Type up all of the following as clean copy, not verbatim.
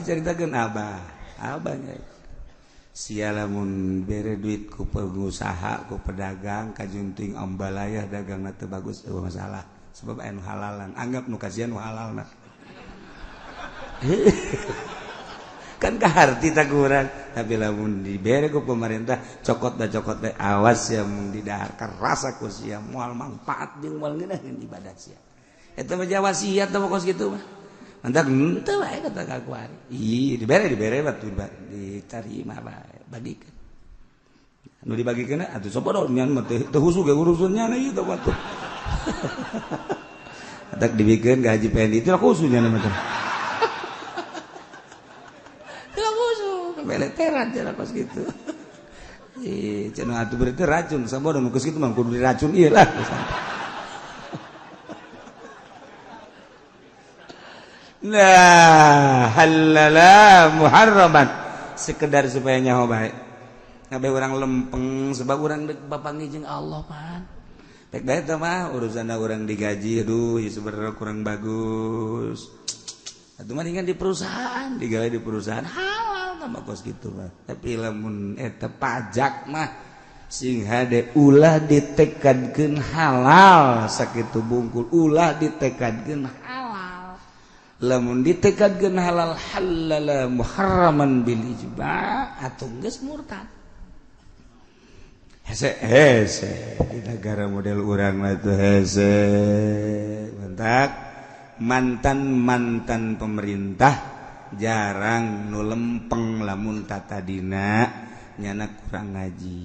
ceritakeun abahnya sia lamun bere duit ku pengusaha ku pedagang kajunting ombalayah dagangna teu bagus teu masalah sebab anu halalan anggap nu kasihan nu halalna kan kaharti tak kurang tapi lamun dibere ku pemerintah cokot teh awas ya mun didahar karasa ku sia moal manfaat jeung moal ngeunaheun ibadah sia eta mah wasiat teh kos kitu mah mantak henteu wae kata kakuari ih dibere batu ditarima bae bagikeun nu dibagikeun atuh sapa dong nyan mah teu husu ge urusannya na ieu teh batu atak dibikeun ka Haji Pendi teh khususnya na mah beleteran cara kos gitu. Cenah atuh berarti racun, sabodo nu kos kitu mah kudu diracun ieu lah. Nah, halala muharraman sekedar supaya nyaho bae. Ngabe urang lempeng sebab urang deuk bapanggih jeung Allah pan. Pek bae teh mah urusanna urang digaji aduh ieu sebenarnya kurang bagus. Atuh mah di perusahaan, digawe di perusahaan sama kos gitu mah. Tapi lamun eta pajak mah sing hade ulah ditekadkeun halal sakitu bungkul ulah ditekadkeun halal. Lamun ditekadkeun halal halala muharraman bil ijma' atuh geus murtad. Hese di negara model urang mah tuh hese. Mantap. Mantan pemerintah jarang nu lempeng lamun tatadina nyana kurang ngaji.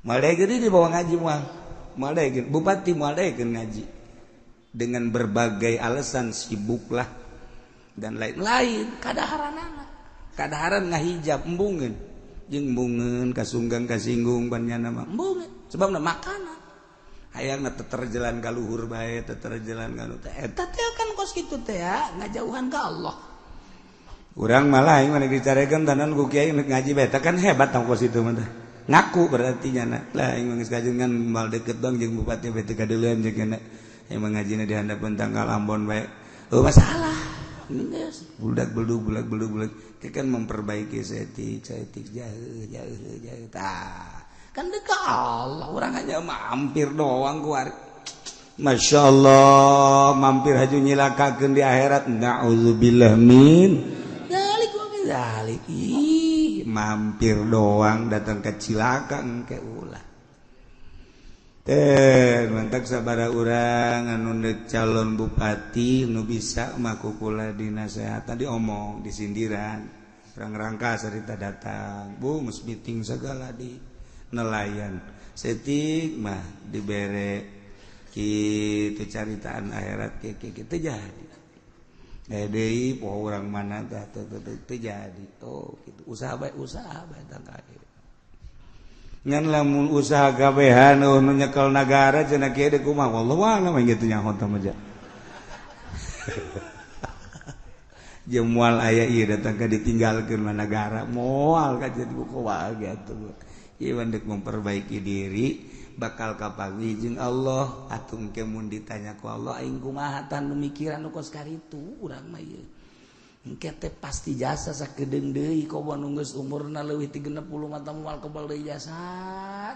Moal gede dibawa ngaji moal. Moal bupati moal ngaji. Dengan berbagai alasan sibuklah dan lain-lain kadaharanana. Kadaharan ngahijab embungeun. Jeung embungeun kasunggang kasinggung ban nyana mah embungeun sebabna makanan. Hayangna teu terjalan ka luhur bae, teu terjalan ka nu teh. Eta teh kan kos kitu teh ya, ngajauhan ka Allah. Urang malah aing mah dicarekeun tanan ku kiai ngaji bae, kan hebat tong kos itu mah teh. Ngaku berarti nyana. Lah aing geus kajengan mal deukeut dong jeung bupati bae teu kadeuleun jeung kana. Aing mah ngajina di handapeun tanggal Ambon bae. Oh masalah. Geus budak beldug. Teh kan memperbaiki setik jauh tah. Kan dekat Allah orang hanya mampir doang kuari. Masya Allah mampir haju nyilakakeun di akhirat na'udzubillah min dzalik wa min dzalik mampir doang datang ke cilaka engke ulah teh mantak sabara urang anu deuk calon bupati nu bisa mah kukula dinasehatan diomong disindiran urang rangka sarita datang bu geus meeting sagala di nelayan setik mah dibere kitu caritaan akhirat kitu jadi deui poho urang mana teh teu jadi oh kitu usaha bae tang kae ngan lamun usaha gawehan nu nyekel nagara cenah kieu deuk kumaha wallahu a'lam kitu nyaho teh mah jeung moal aya ieu datang ka ditinggalkeun mah negara moal ka jadi kumaha gitu ieu dek memperbaiki diri bakal kapanggih jeung Allah atuh engke mun ditanya ku Allah aing kumaha tan mikiran nu kos karitu urang mah ieu engke teh pasti jasa sakedeung deui komo nu geus umurna leuwih ti 60 mah tah moal kebal deui jasa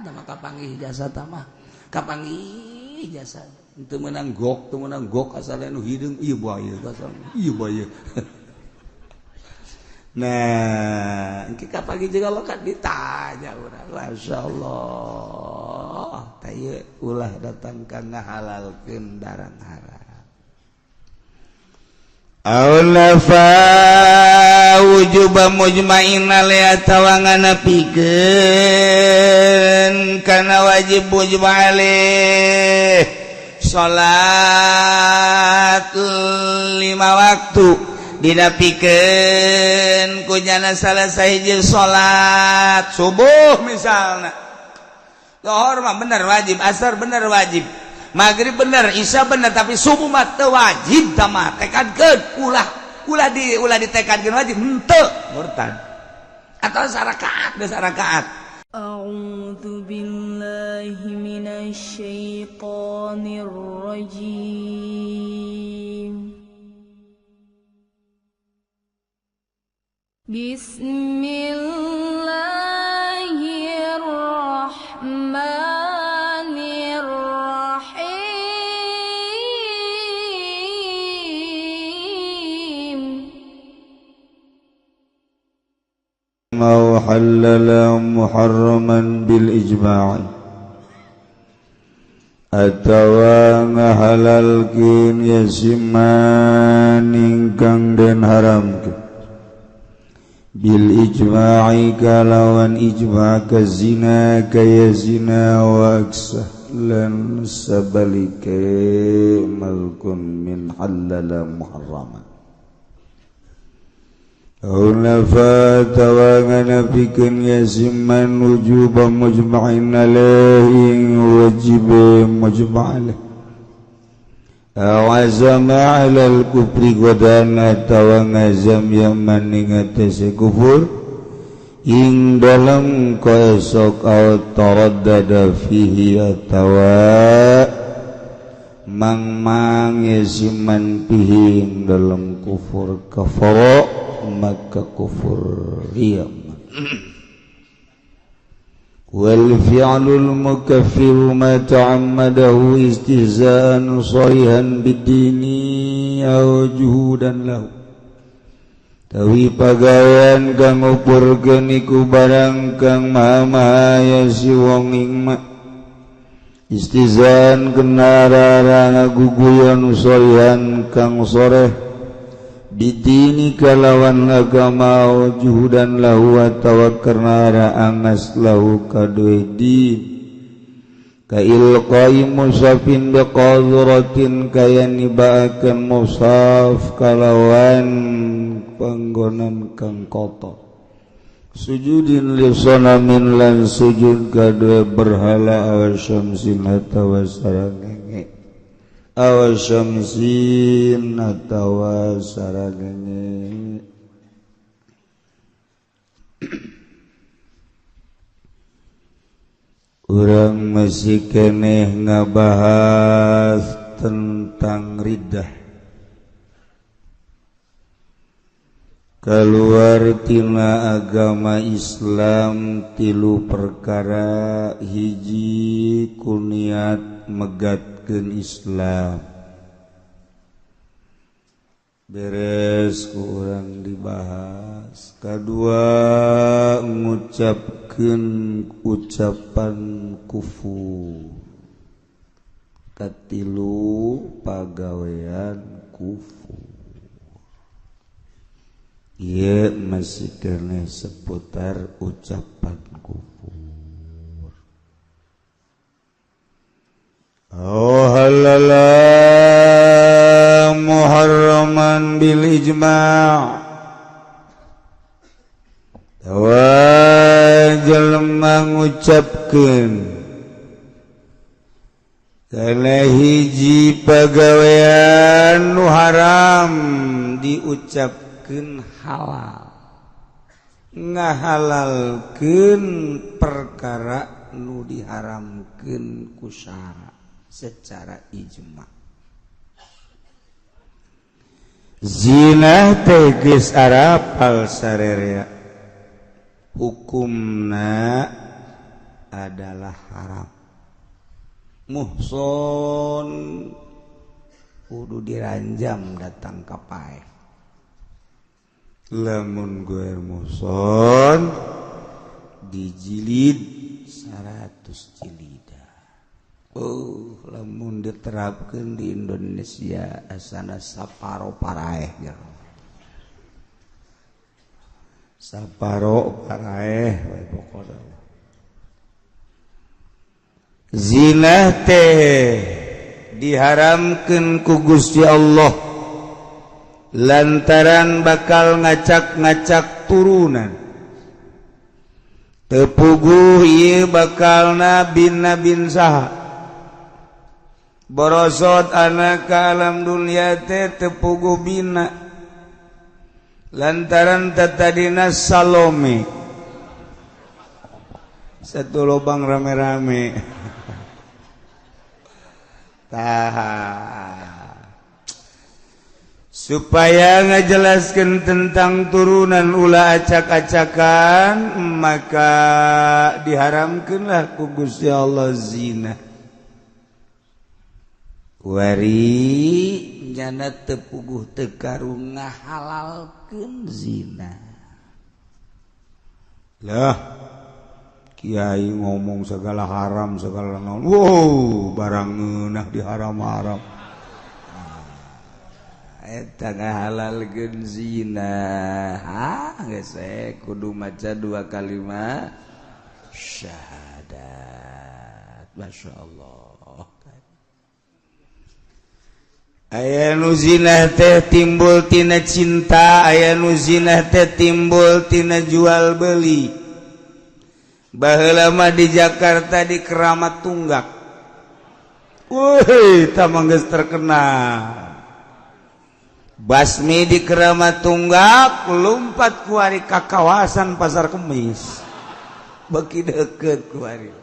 da mah kapanggih jasa tah mah kapanggih jasa teu meunang gok asal nu hideung ieu bae asal ieu bae nah, engke kapagi juga lo kan ditanya urang. Masyaallah. Tah ulah datang kana halalkeun barang haram. Aulafa wujuba mujma'in alaiha tawangana pikeun kana wajib mujma' alaih salat 5 waktu didapikeun ku jana salah sahiji salat subuh misalna zuhur mah bener wajib asar bener wajib maghrib bener isya bener tapi subuh mah teu wajib tah mah tekadkeun ulah ditekadkeun wajib henteu murtad atau sarakaat geus sarakaat a'udzu billahi minasy syaithanir rajim Bismillahirrahmanirrahim. ما حلل محرما بالإجماع atawa ngahalalkeun yasiman ingkang den haramkeun bil ijma'i kalawan ijma' ka zina kaya zina wa aksah lan sabalike malkun min halala muharrama Hunafa tawangan apikan yasiman wujuba mujma'in alaih wajib mujma'alah awazama alal kufri godana tawangazam yaman ingatasi kufur ing dalam kaesok aw taraddada fihi atawa mang yasiman pihi ing dalam kufur kafara maka kufur iya wal fi'lul mukaffiru ma ta'ammadahu istihza'an sarihan bid-dini aw juhudan lahu tawi pagawean kang ngupurkeun iku barang kang maha-maha si wong ing istihza'an kenara ngaguguyon sarihan kang soreh bidini kalawan agama juhudan lahu atawa karena angas lahu kadue din ka ilqai musafin biqadratin kaya nibaakan musaf kalawan panggonan kang kotor sujudin li sonamin lan sujud kadue berhala awasyamsin atawa sarangenge awasyamsin atawa saragenge urang masih keneh ngabahas tentang riddah keluar tina agama Islam tilu perkara hiji kuniat megatkeun Islam beres kurang dibahas kadua ngucapkeun ucapan kufur katilu pagawean kufur ieu masih keneh seputar ucapan kufur halala muharraman bil ijma' tawa jelema ngucapkeun kana hiji pagawean nu haram diucapkeun halal ngahalalkeun perkara nu diharamkeun ku syara secara ijma' zina teh geus arapal sarerea hukumna adalah haram muhson kudu diranjam datang ka pae lamun goer muhson dijilid 100 jilid. Oh, lamun diterapkeun di Indonesia asana saparo paraeh ya. Saparo paraeh we pokona. Zina teh diharamkeun ku Gusti Allah lantaran bakal ngacak-ngacak turunan. Teu puguh ieu bakalna bin saha. Borosot anak ka alam dunia teh tepugu bina lantaran tatadina Salome satu lubang rame-rame supaya ngajelaskan tentang turunan ulah acak-acakan maka diharamkanlah ku Gusti Allah zina wari nyana teu puguh teu karung ngahalalkeun zina lah kiai ngomong segala haram segala naon wow barang ngeunah diharam-haram eta ngahalalkeun zina geus kudu maca 2 kalimat syahadat masyaallah aya nu zina teh timbul tina cinta aya nu zina teh timbul tina jual beli baheula mah di Jakarta di Keramat Tunggak weuh tah mah geus terkenal basmi di Keramat Tunggak lompat ku ari ka kawasan Pasar Kemis beki deukeut ku ari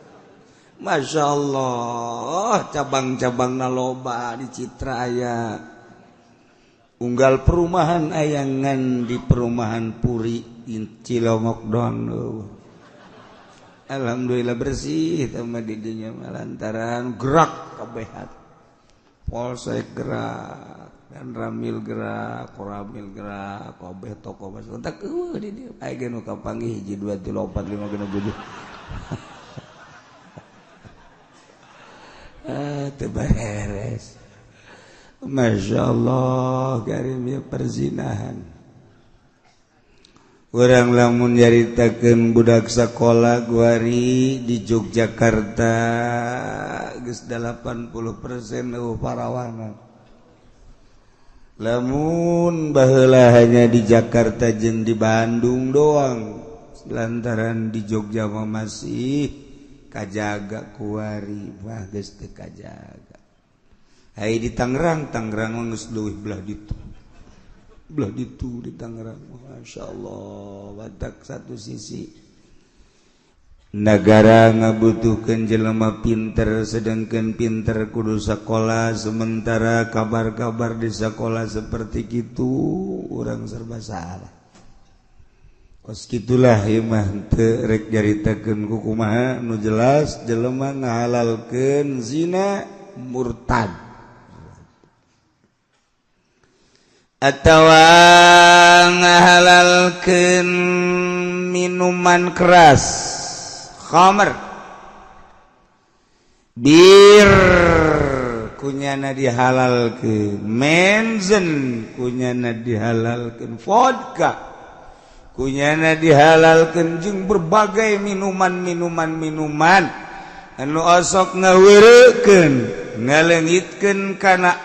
Masya Allah cabang-cabangna loba di Citra aya unggal perumahan ayangan di perumahan Puri Cilomok doang alhamdulillah bersih sama di dinya lantaran gerak kabehat Polsek gerak dan Ramil gerak, Koramil gerak, kabeh toko masuk. Tak di dia. Aya nu kapanggih hiji 2 3 4 5 6 7. Teu beres. Masya Allah karim ya perzinahan. Urang lamun nyaritakeun budak sakola guari di Yogyakarta geus 80% parawangan. Lamun baheula hanya di Jakarta jeung di Bandung doang lantaran di Jogja mah masih kajaga kuari mah geus teu kajaga ai di Tangerang mah geus leuwih belah ditu di Tangerang masyaallah badak satu sisi negara ngabutuhkeun jelema pinter sedangkan pinter kudu sakola sementara kabar-kabar di sekolah seperti kitu urang serba salah kos kitulah ieu mah teu rek nyaritakeun ku kumaha nu jelas jelema ngahalalkeun zina murtad atawa ngahalalkeun minuman keras khamr bir kunyana dihalalkeun menzen kunyana dihalalkeun vodka kunyana dihalalkeun jeung berbagai minuman anu osok ngaweureukkeun ngaleungitkeun kana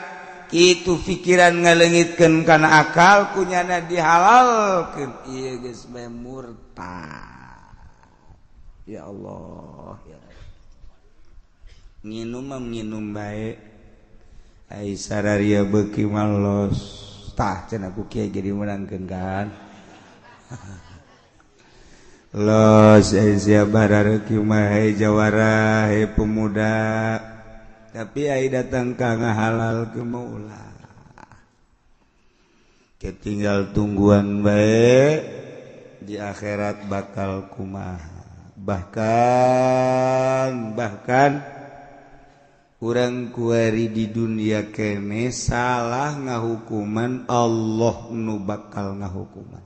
kitu pikiran ngaleungitkeun kana akal kunyana dihalalkeun ieu geus bae murtad. Ya Allah ya nginum baik ai sararia beuki malos tah cenah ku kiai jadi menangkeun kan los ai sia barareuki mah hai jawara hai pemuda tapi ai datang ka ngahalal ke maulah ketinggal tungguan bae di akhirat bakal kumaha bahkan urang kuari di dunia kene salah ngahukuman Allah nu bakal ngahukuman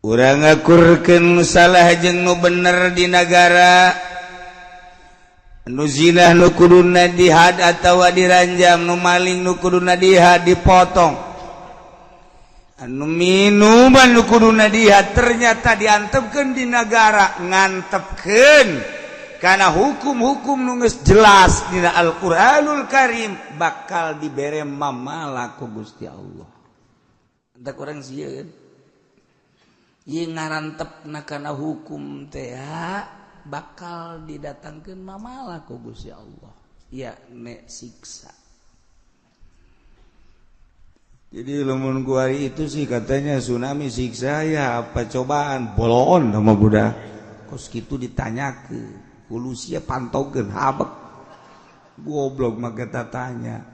urang ngakurkeun nu salah jeung nu bener di negara nu zinah nu kuduna dihad atawa diranjam nu maling nu kuduna dihad dipotong anu minuman nu kuduna dia ternyata diantepkeun di negara ngantepkeun kana hukum-hukum nu geus jelas dina Al-Qur'anul Karim bakal dibere mamala ku Gusti Allah. Entak urang sieun ieu ngarantepna kana hukum teh bakal didatangkeun mamala ku Gusti Allah yakni siksa. Jadi lamun kuari itu sih katanya tsunami siksa ya apa cobaan bolon sama budak kos kitu ditanyakeun polusia pantaukeun habek goblok mah kita tanya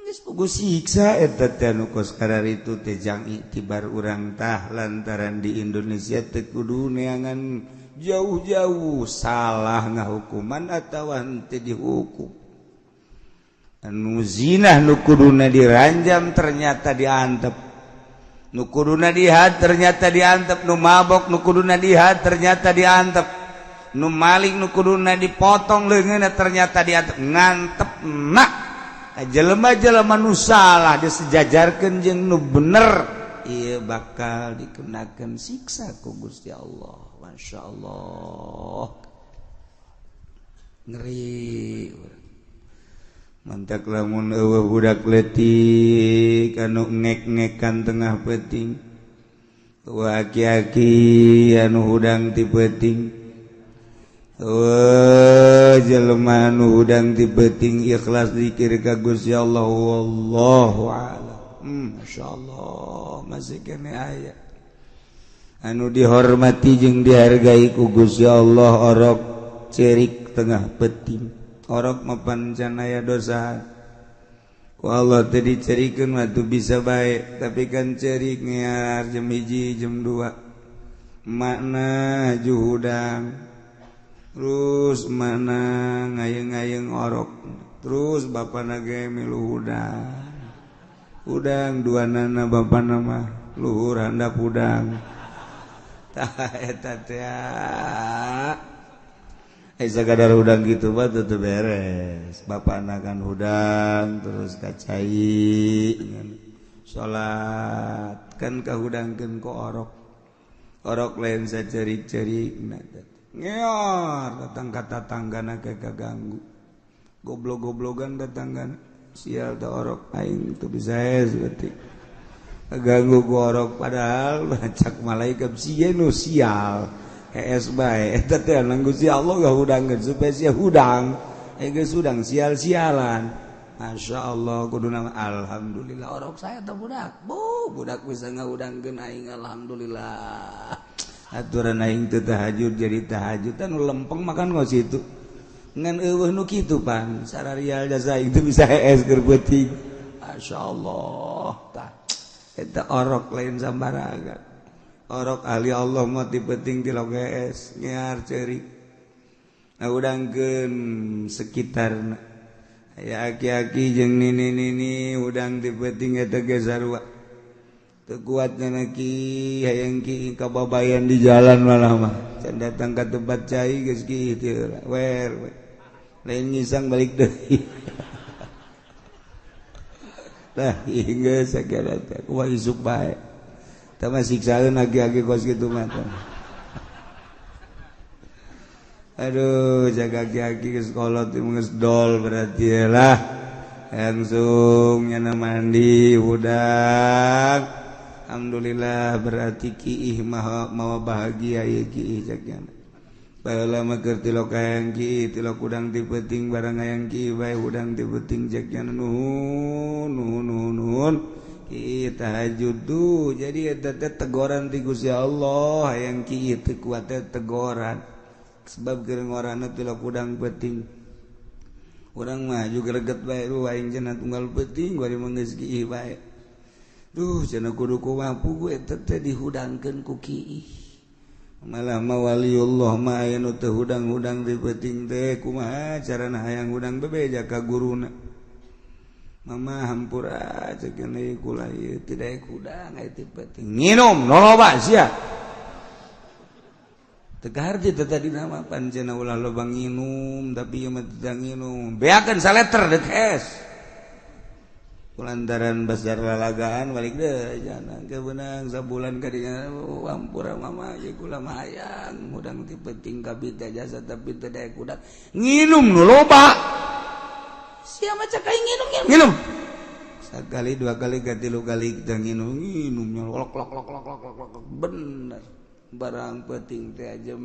siksa itu tejang iktibar urangtah lantaran di Indonesia tekudu neangan jauh-jauh salah ngahukuman atau dihukum anu zinah nukuduna diranjam ternyata diantep nukuduna dihat ternyata diantep nu mabok nukuduna dihat ternyata diantep nu maling nukuduna dipotong leungeunna ternyata diantep ngantep nak jelema-jelema nu salah disejajarkeun jeung nu bener ieu bakal dikenakeun siksa ku Gusti Allah. Masyaallah ngeri mantak lamun eueuh budak leutik anu ngek-ngekan tengah peuting tua aki-aki anu hudang ti peuting jelema anu hudang ti peuting ikhlas zikir ka Gusti Allah wallahu a'lam. Masyaallah masih kene aya anu dihormati jeung dihargai ku Gusti Allah orok cerik tengah peuting orok mapan can aya dosa ku Allah teh dicerikeun mah tuh bisa bae tapi kan cerik ngear jam 1 jam 2 makna juhudang terus mana ngayeng-ngayeng orok terus bapana ge milu udang duanana bapana mah luhur handap udang tah eta teh sakadar hudang gitu mah teu beres bapana kan hudang terus kacai salat kan kahudangkeun ku orok lain sacerik-cerik ngeor datang ka tatanggana ke kaganggu goblok-goblogan tatanggana sial teh orok aing teu bisa berarti kaganggu ku orok padahal cak malaikat sieun nu sial bae eta teh nang Gusti Allah gahudangkeun supaya sia hudang geus hudang sial-sialan. Masyaallah kuduna alhamdulillah orok saya teh budak bisa ngahudangkeun aing alhamdulillah. Aturan aing teu tahajud jadi tahajud anu lempeng makan ngos itu ngan eueuh nu kitu pan sararial jasa itu bisa keur peuting. Masyaallah tah eta orok lain sambaraga orok ahli Allah mah ti peuting ti loges ngear ceurik ngahudangkeun sekitarna aya aki-aki jeung nini-nini hudang ti peuting eta ge sarua teu kuat naki hayang ki kababayan di jalan malah mah can datang ka tempat cai geus kieu wer lain ngisang balik deui tah ieu geus sagala teh kumaha isuk bae tama siksaeun agi-agi kos kitu mah. Aduh, jaga agi-agi geus kolot geus dol berarti lah. Langsung nyana mandi hudang. Alhamdulillah berarti kiih mawa bahagia ieu kiih cakna. Baheula mah keur tilok hayang kiih, tilok hudang ti peuting barang hayang kiih bae hudang ti peuting cakna nuhun. Kita tahajud tuh jadi eta teh teguran ti Gusti Allah hayang kieu teu kuat teh teguran sebab keur ngorana tilok hudang peuting urang mah juga reget bae ru aing cenah tunggal peuting bari mah geus kieu bae duh cenah kudu kumaha pugu eta teh dihudangkeun ku kieu malah mawaliullah mah aya nu teu hudang-hudang ti peuting teh kumaha carana hayang hudang bebeja ka guruna mama hampura cek ini kula ieu tidak hudang aya ti peuting nginum loba sia teu kaharti teh tadi nama pancena ulah loba nginum tapi ieu mah teu nginum beakeun saleter deuk es kulantaran basar lalagaan balik deui jangan kebeunang sabulan ka dinya hampura mama ieu kula mah hayang hudang ti peuting kabita jasa tapi teu daek hudang nginum nu loba sia mah cak aing nginum sakali dua kali katilu kali kita nginum lok bener barang peuting teh jam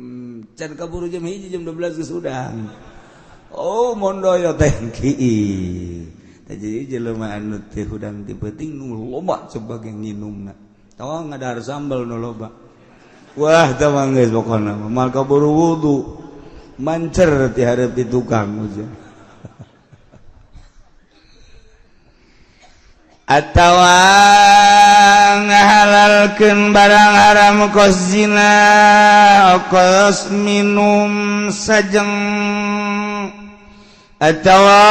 can kaburu jam 1 jam 12 geus udang oh mondoyo teh kieu tah jadi jelema anu teh hudang ti peuting nu loba sebagai nginumna tawang ngadahar sambal nu loba wah tah mah geus pokona mal kaburu wudu mancer ti hareup ti tukang ujang atawa ngahalalkeun barang haram kos zina kos minum sajeng atawa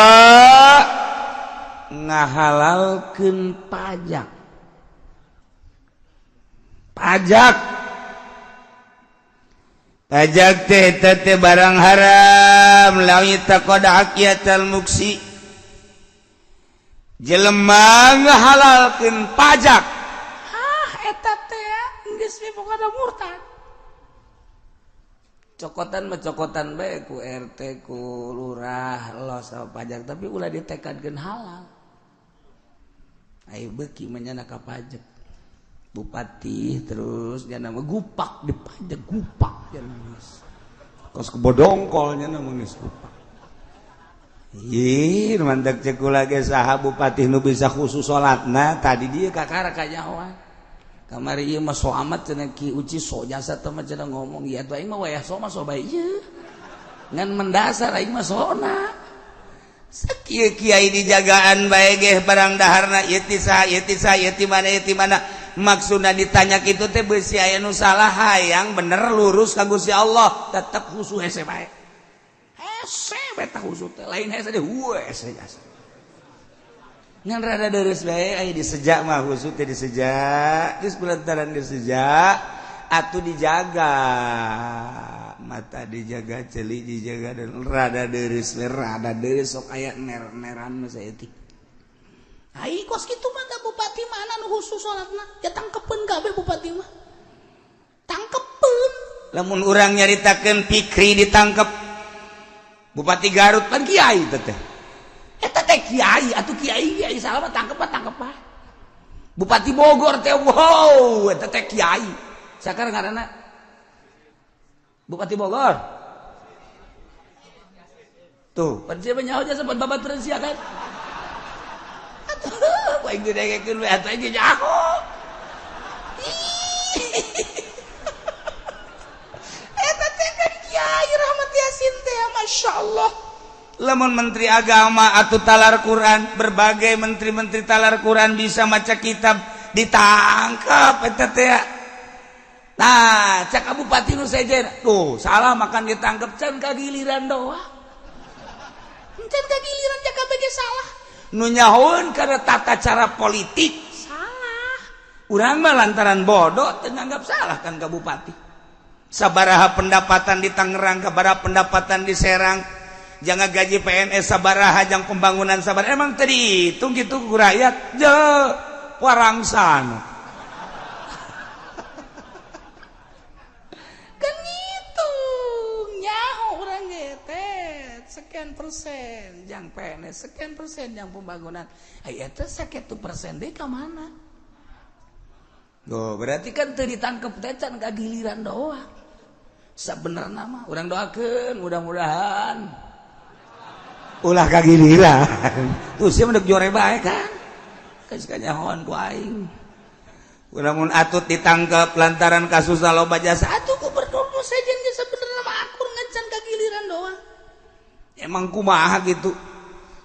ngahalalkeun pajak teh barang haram lawi taqada haqiyatal muksi jelema ngahalalkeun pajak eta teh geus boga murtad cokotan bae ku RT ku lurah los sama pajak tapi ulah ditekadkeun halal ai beuki menyana ka pajak bupati terus nya nama gupak di pajak gupak nya kos kebodongkol nya nama geus gupak ih mantak ceuk lagi saha bupati nu bisa khusus salatna tadi dia kakara ka nyawa kamari ieu mah so amat cenah ki uci so jasa teh mah cenah ngomong ieu atuh aing mah wayah so mah so bae ieu ngan mendasar aing mah sona sakieu kiai dijagaan bae ge barang daharna ieu ti saha ieu ti mana maksudna ditanya kitu teh beusi aya nu salah hayang bener lurus ka Gusti Allah tetep husu hese bae hese beta husu teh lain hese deh hese jasa ngan rada deres bae aya disejak mah husu teh disejak geus kulantaran disejak atuh dijaga mata dijaga ceuli dijaga dan rada deres sok aya mer-meran mah saeutik ai kos kitu mah da bupati mana nu khusus salatna ya tangkepeun kabeh bupati mah tangkepeun lamun urang nyaritakeun Fikri ditangkep bupati Garut kan kiai teh eta teh kiai atuh kiai salah mah tangkep ah bupati Bogor teh wow eta teh kiai sakar ngaranna bupati Bogor tuh pan siapa nyaho jasa pan babat sia kan atuh paling didengekeun we atuh ge nyaho eta teh kan kiai Rahmat Yasin teh masyaallah lamun menteri agama atau talar Quran berbagai menteri-menteri talar Quran bisa maca kitab ditangkap eta teh nah cak bupati nu sejen tuh salah makan ditangkap can kagiliran doang can kagiliran cak kabeh salah nu nyahoeun karena tata cara politik salah urang mah lantaran bodoh teu nganggap salah kan ka bupati sabaraha pendapatan di Tangerang sabaraha pendapatan di Serang jangan gaji PNS sabaraha jang pembangunan sabaraha emang tadi hitung gitu ku rakyat je warangsan kan gitu nyaho urang getet sekian persen jang PNS sekian persen jang pembangunan aya teh sakitu persen deh ka mana oh berarti kan teu ditangkep teh can giliran doang sabenerna mah urang doakeun mudah-mudahan ulah kagiliran tuh sia mendek jore bae kan geus kanyahoan ku aing lamun atut ditangkep lantaran kasus loba jasa atuh gubernur nu sejen ge sabenerna mah akur ngan kagiliran doang emang kumaha gitu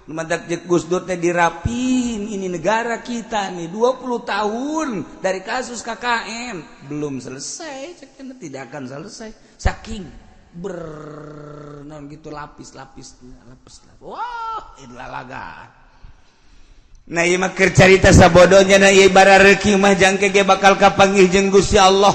mantak jeung Gus Dur teh dirapin ini negara kita nih 20 tahun dari kasus KKN belum selesai cekna tidak akan selesai saking gitu lapis wah itulah laga nah ieu mah keur carita sabodohnya na ieu bara reuki mah jangke ge bakal kapanggih jeung Gusti Allah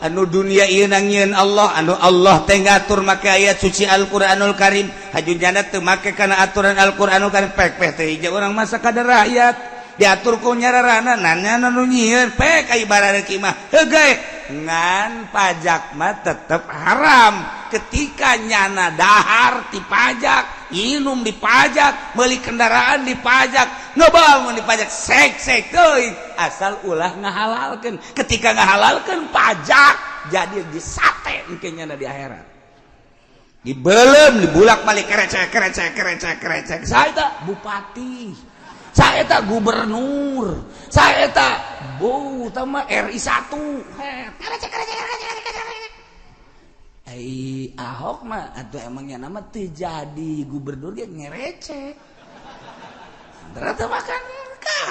anu dunia ieu nangieun Allah anu Allah teh ngatur make ayat suci Al-Qur'anul Karim hajujana teu make kana aturan Al-Qur'anul Karim pek teh hiji urang mah sakadar rakyat diatur ku nyararana nanya nu nyieun pek ai bara reuki mah heuge ngan pajak mah tetep haram ketika nyana dahar dipajak minum dipajak beli kendaraan dipajak ngebangun dipajak sek teuing asal ulah ngahalalkeun ketika ngahalalkeun pajak jadi disate engke nyana di akhirat dibelem dibulak balik kerecek saha eta bupati saha eta gubernur saha eta tama RI 1 Ahok mah atuh emangnya nama teu jadi gubernur ge ngerecek ternyata makan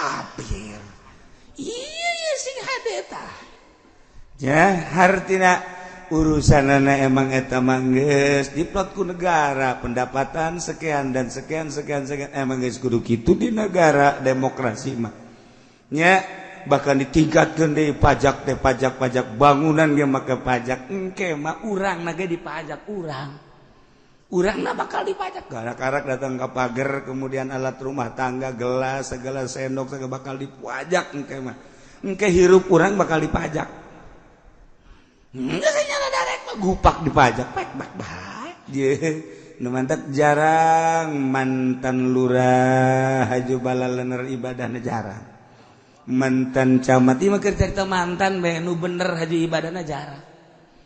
kafir. Iya sing hade tah. Ya, hartina urusanana emang eta manggeus diplot ku negara, pendapatan sekian dan sekian emang geus kudu kitu di negara demokrasi mah. Nya bahkan ditingkatkeun deui pajak teh pajak bangunan ge make pajak engke mah urang ge dipajak urangna bakal dipajak karak-karak datang ka pager kemudian alat rumah tangga gelas segala sendok segala bakal dipajak engke hirup urang bakal dipajak. Nyala darek mah gupak dipajak mantap jarang mantan lurah haju balalener ibadahna jarang mantan camat ieu mah keur cerita mantan bae nu bener haju ibadahna jarang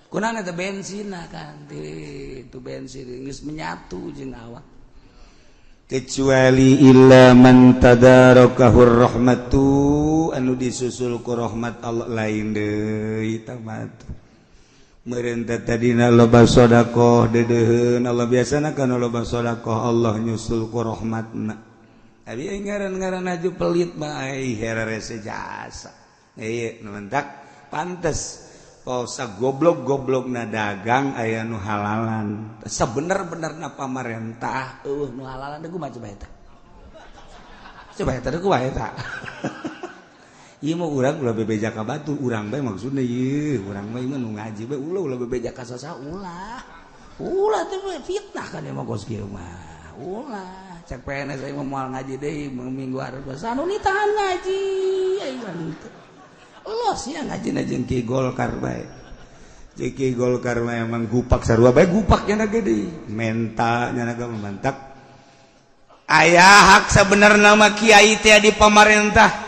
kunana teh bensinna kan itu bensin geus menyatu jeung awak kecuali illa man tadarakahur rahmatu anu disusul ku rahmat Allah lain deui tamat merentah tadina loba sedekah dedeuheun Allah biasana kana loba sedekah Allah nyusul ku rahmatna abi ngaran-ngaran aju pelit mah ai hererese jasa ieu nu mentak pantes pausa goblok-goblokna dagang aya nu halalan sabener-benerna pamarentah nu halalan deui kumaha coba eta deui wae eta ieu mah urang ulah bebeja ka batu urang bae maksudna ieu urang bae mah nu ngaji bae ulah bebeja ka sasa ulah teh fitnah kan emang kos kieu mah ulah cek PNS aing mah moal ngaji deui minggu hareup anu nitahan ngaji aing mah teu los ya ngajina jeung Ki Golkar bae Ki Golkar mah emang gupak sarua bae gupaknya gede mental nya naga mantap aya hak sabenerna mah kiai teh di pamarentah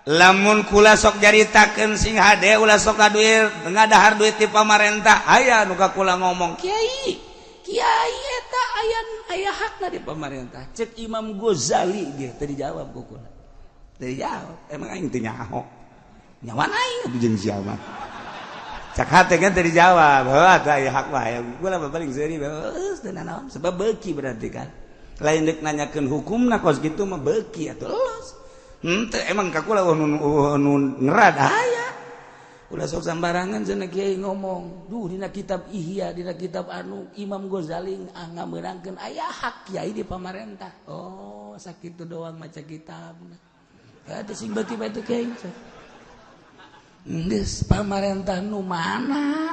lamun kula sok jaritakeun sing hade ulah sok kaduit ngadahar duit ti pamarentah aya nu ka kula ngomong kiai eta aya hakna di pamarentah cek Imam Ghazali ge teu dijawab ku kula teu dijawab emang aing teu nyaho nyawan aing atuh jeung sia mah cak hate kan teu dijawab heuh aya hak wae kula babaling seuri beus teu naon sebab beuki berarti kan lain deuk nanyakeun hukumna kos kitu mah beuki atuh los emang kakula nu ngerad aya ulah sok sambarangan cenah kiai ngomong duh dina kitab Ihya dina kitab anu Imam Ghazali ngameurangkeun aya hak kiai di pamarentah oh sakitu doang maca kitabna ada sing beuki bae teh kiai geus pamarentah nu mana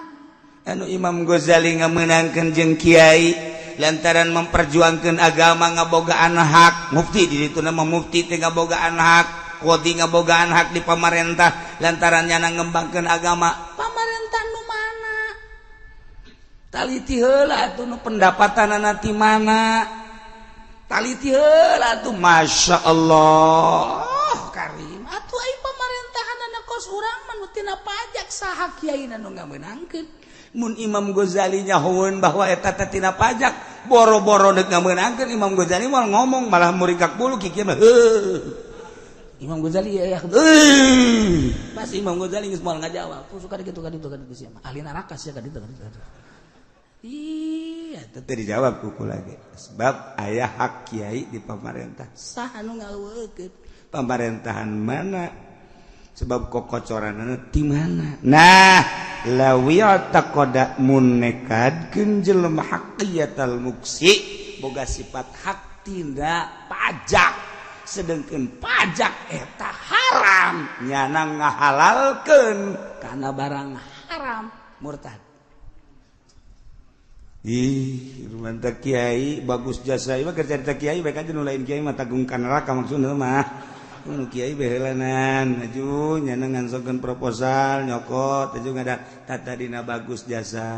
anu Imam Ghazali ngameunangkeun jeung kiai lantaran memperjuangkan agama ngabogaan hak mufti di ditu nama mufti teh ngabogaan hak qadi ngabogaan hak di pamarentah lantaran nyana ngembangkeun agama pamarentah nu mana taliti heula atuh nu pendapatanna ti mana taliti heula atuh masyaallah karim atuh ai pamarentahanna kos urang mah nu tina pajak saha kiaina nu ngameunangkeun mun Imam Ghazali nyahoeun bahwa eta teh tina pajak boro-boro deuk ngameunangkeun Imam Ghazali moal ngomong malah murikak bulu kieu mah Imam Ghazali ya pas Imam Ghazali geus moal ngajawab suka kitu sia mah ahli neraka sia ka ditu iya teh dijawab ku kula ge sebab aya hak kiai di pamarentah saha nu ngalueukeun pamarentahan mana sebab kokocoranana di mana nah lawiya taqada mun nekadkeun jelema haqiyatal muksi boga sifat hak tindak pajak sedengkeun pajak eta haram nyana ngahalalkeun kana barang haram murtad ih mantap kiai bagus jasa ieu mah keur carita kiai bae aja nu lain kiai mah tagung ka neraka maksudna mah nu kiai behelanan aju nyana ngansokeun proposal nyokot aju ngada tata dina bagus jasa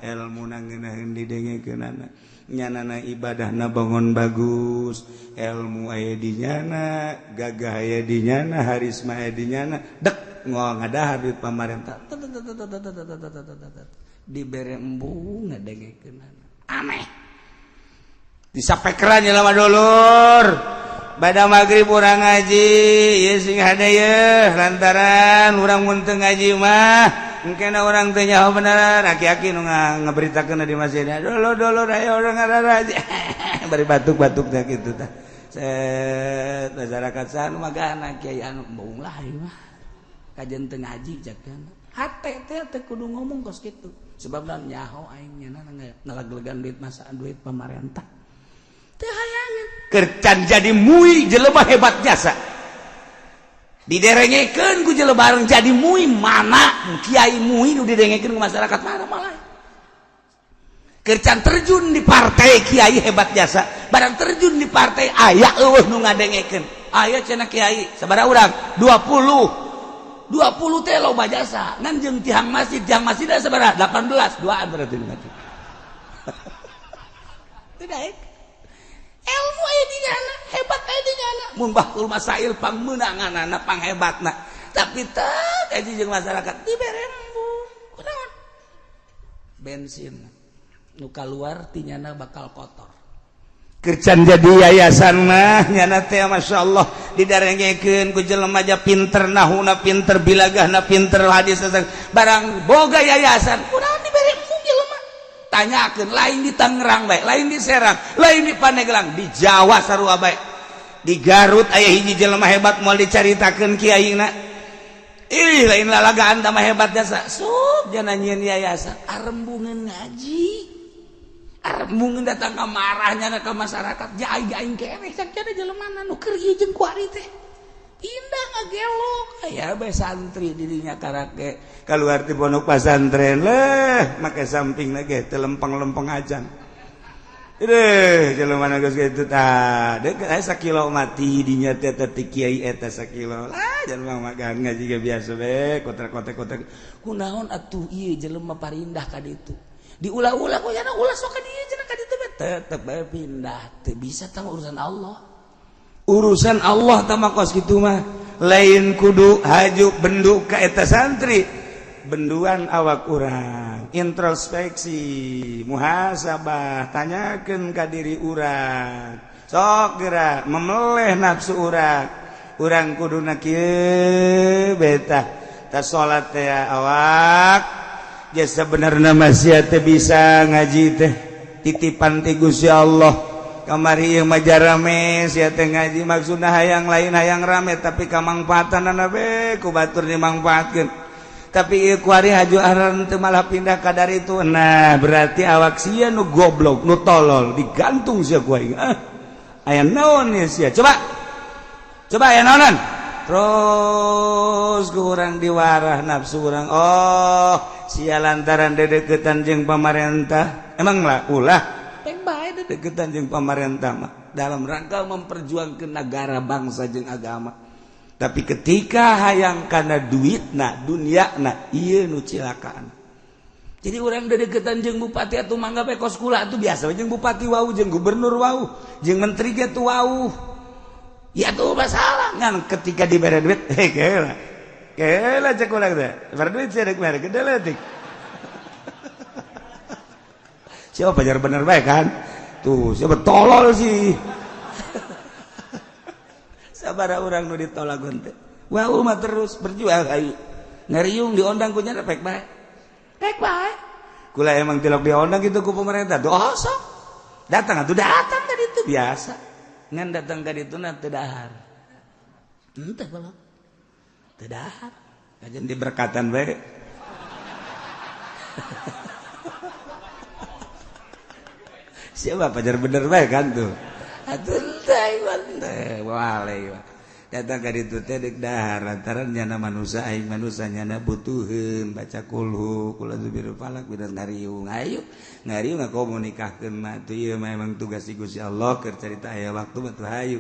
elmuna ngeunaheun didengekeunana nyanana ibadahna bangun bagus ilmu aya di nyana gagah aya di nyana harisma aya di nyana dek ngadahar duit pamarentah dibere embung ngadengekeunana aneh disapekeran jelema dulur pada maghrib urang ngaji ieu sing hadaya lantaran urang mun teu ngaji mah engkena urang teu nyaho beneran aki-aki nu ngaberitakeun di masjid dulu ayo urang ngaji bari batuk-batuk teh kitu tah masyarakat sana magana kiai anu bohong lah ieu mah kajian teu ngaji jakeun hate teh kudu ngomong kos kitu sebab naon nyaho aing nya ngalaglegan duit masaan duit pamarentah teu hayangeun keur can jadi mui jelema hebat jasa diderengekeun ku jelema bareng jadi mui mana kiai mui nu diderengekeun ku masyarakat mana malah kercan terjun di partai kiai hebat jasa barang terjun di partai aya eueuh nu ngadengekeun aya cenah kiai sabaraha urang 20 teh loba jasa ngan jeung tihang masjid da sabaraha 18 duaan berarti ngaji teu daek ilmu aya di nyana hebat aya di nyana mun bahul masail pangmeunanganna panghebatna tapi teu kaji jeung masyarakat dibere embung kunaon bensin nu kaluar tinyana bakal kotor kercan jadi yayasan mah nyana teh masyaallah didarengekeun ku jelema aja pinter nahuna pinter bilagahna pinter hadis barang boga yayasan kunaon dibere embung jelema tanyakeun lain di Tangerang bae lain di Serang lain di Pandeglang di Jawa sarua bae di Garut aya hiji jelema hebat moal dicaritakeun kiaina ih lain lalagaan tah hebat jasa sok jangan nyieun yayasan arembungeun ngaji arembungeun datang ka marahnya ka masyarakat jaing keneh cak cenah jelemana nu keur ieu jeung kuari teh pindah ngagelok aya bae santri di dinya karake kaluar ti pondok pasantren leh make sampingna ge teu lempeng-lempeng ajan jelemana geus kitu tah deuk aya sakilo mati dinya teh ti kiai eta sakilo lah jelema magan ngaji ge biasa bae kotek-kotek kunaon atuh ieu jelema parindah ka ditu diulah-ulah kok yana ulah sok ka dieu cenah ka ditu tetep bae pindah teu bisa tah urusan Allah tah mah kos kitu mah lain kudu haju benduk ka eta santri benduan awak urang introspeksi muhasabah tanyakeun ka diri urang sok geura memeleh nafsu urang kuduna kieu beta ta salat teh awak jasa benerna masih teh bisa ngaji teh titipan ti Gusti Allah kamari ieu mah jarame sia teh ngaji maksudna hayang lain hayang rame tapi kamangpaatanna be ku batur dimangpaatkeun tapi ieu kuari haju aran teu malah pindah ka dari itu nah berarti awak sia nu goblok nu tolol digantung sia ku aing aya naon ieu sia coba aya naonan terus kurang diwarah nafsu urang oh sia lantaran dedeketan jeung pamarentah emang lah ulah teh bae dedeketan jeung pamarentah mah dalam rangka memperjuangkeun negara bangsa jeung agama tapi ketika hayang kana duitna dunyana ieu nu cilakaan jadi urang dedeketan jeung bupati atuh mangga bae kos kula atuh biasa jeung bupati wau jeung gubernur wau jeung menteri ge tuh wau ya tuh masalah kan ketika diberi duit kela cek ulang teh berduit sih ada kemarin gede letik siapa pajar bener baik kan tuh siapa tolol sih sabar orang nu ditolagun teh wah mah terus berjuang ayo ngariung diondang kunya pek baik kula emang tilok diondang gitu ku pemerintah doa sok datang tadi itu biasa ngan datang ka dituna teu dahar henteu kalau teu dahar kajen diberkatan bae siapa pajar bener bae kan tuh atuh teh waleh datang ka ditu teh deuk dahar lantaran nyana manusia aing manusia nyana butuheun baca kulhu kula zubirul falak bidan ngariung ayo ngariung ngakomunikahkeun mah teu ieu mah emang tugas Gusti Allah keur carita aya waktu mah teu hayu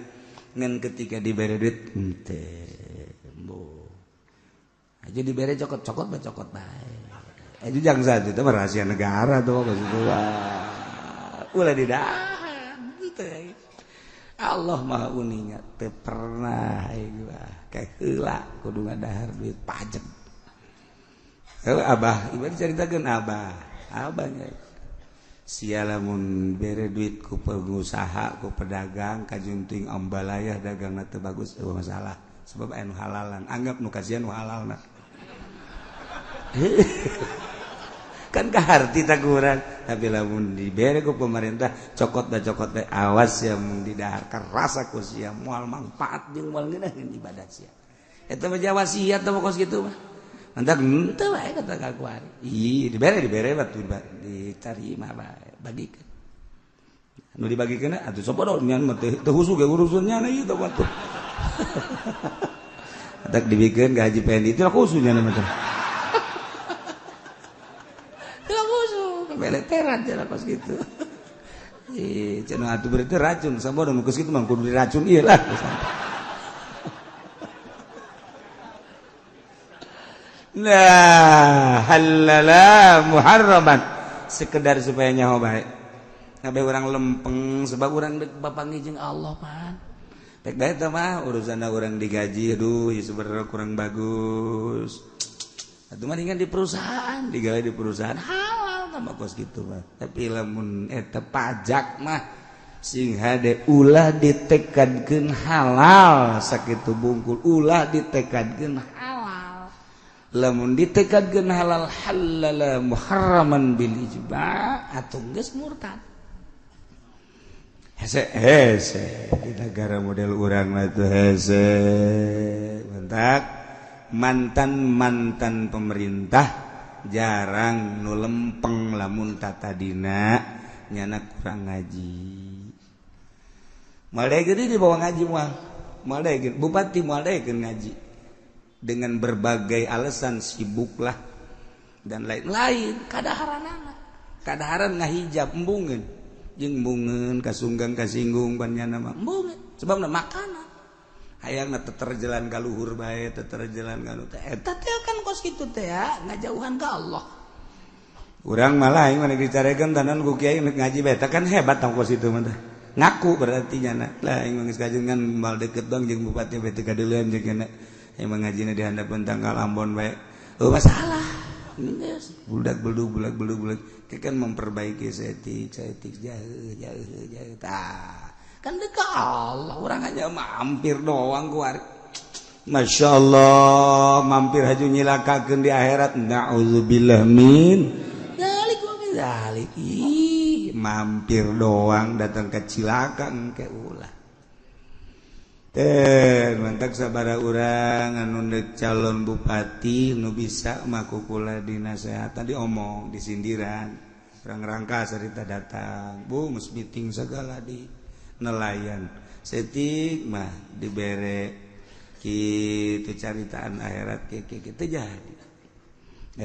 ngan ketika dibere duit henteu embo aja dibere cokot-cokot mah cokot bae aja jang satu itu mah rahasia negara tuh ka situ ulah didahar henteu Allah maha uninya teu pernah kayak heula kudu ngadahar duit pajak. Abah ibarat caritakeun abahnya sia lamun bere duit ku pengusaha ku pedagang kajunting ombalayah dagangna teu bagus eueuh masalah sebab anu halalan anggap nu kasihan nu halalna kan kaharti tak kurang tapi lamun dibere ku pemerintah cokot awas ya mun didahar kerasa ku sia moal manfaat jeung moal ngeunaheun ibadah sia eta mah wasiat teh kos kitu mah mantak henteu wae kata kakuari dibere batu ditarima bae bagikeun nu dibagikeun atuh sapodo nyan mah teu husuk ge urusannya na ieu teh waktu tak dibikeun ka Haji Pendi itu khususnya nama teh beleteran jalan kos gitu. Cenah atuh berarti racun, sabar nu geus kitu mah kudu diracun ieu lah. Nah, halala muharraman sekedar supaya nyaho bae. Kabeh urang lempeng sebab urang deuk bapanggih jeung Allah pan. Pek bae teh mah urusanna urang digaji aduh ieu sebenarnya kurang bagus. Atuh mah dengan di perusahaan, digawe di perusahaan halal tambah kos gitu mah. Tapi lamun eta pajak mah sing hade ulah ditekadkeun halal sakitu bungkul ulah ditekadkeun halal. Lamun ditekadkeun halal halala muharraman bil ijma' atuh geus murtad. Hese di negara model urang mah tuh hese. Mentak mantan pemerintah jarang nu lempeng lamun tatadina nyana kurang ngaji. Moal gede dibawa ngaji moal. Moal bupati moal ngaji. Dengan berbagai alasan sibuklah dan lain-lain kadaharan ngahijab embungeun. Jeung embungeun kasunggang kasinggung pan nyana mah embungeun sebabna makanan. Hayangna terjalan ka luhur bae, terjalan ka nu teh. Eta teh kan kos kitu teh ya, ngajauhan ka Allah. Urang malah aing mah dicarekeun tanan ku kiai ngaji bae, teh kan hebat tong kos itu mah teh. Ngaku berarti nya lah aing mah geus kajengan mal deket dong jeung bupati bae teh kadeuleun jeung kana. Aing mah ngajina di handapeun tanggal Ambon bae. Oh masalah. Geus budak beldug kan memperbaiki setik jauh tah. Kan dekat Allah orang hanya mampir doang kuari. Masya Allah mampir haju nyilakakeun di akhirat na'udzubillah min dalik wa min dalik mampir doang datang ke cilaka engke ulah teh mantak sabara urang anu deuk calon bupati nu bisa makukula dinasehatan diomong disindiran urang rangka sarita datang bu geus meeting segala di nelayan setik mah dibere kitu caritaan akhirat kitu jadi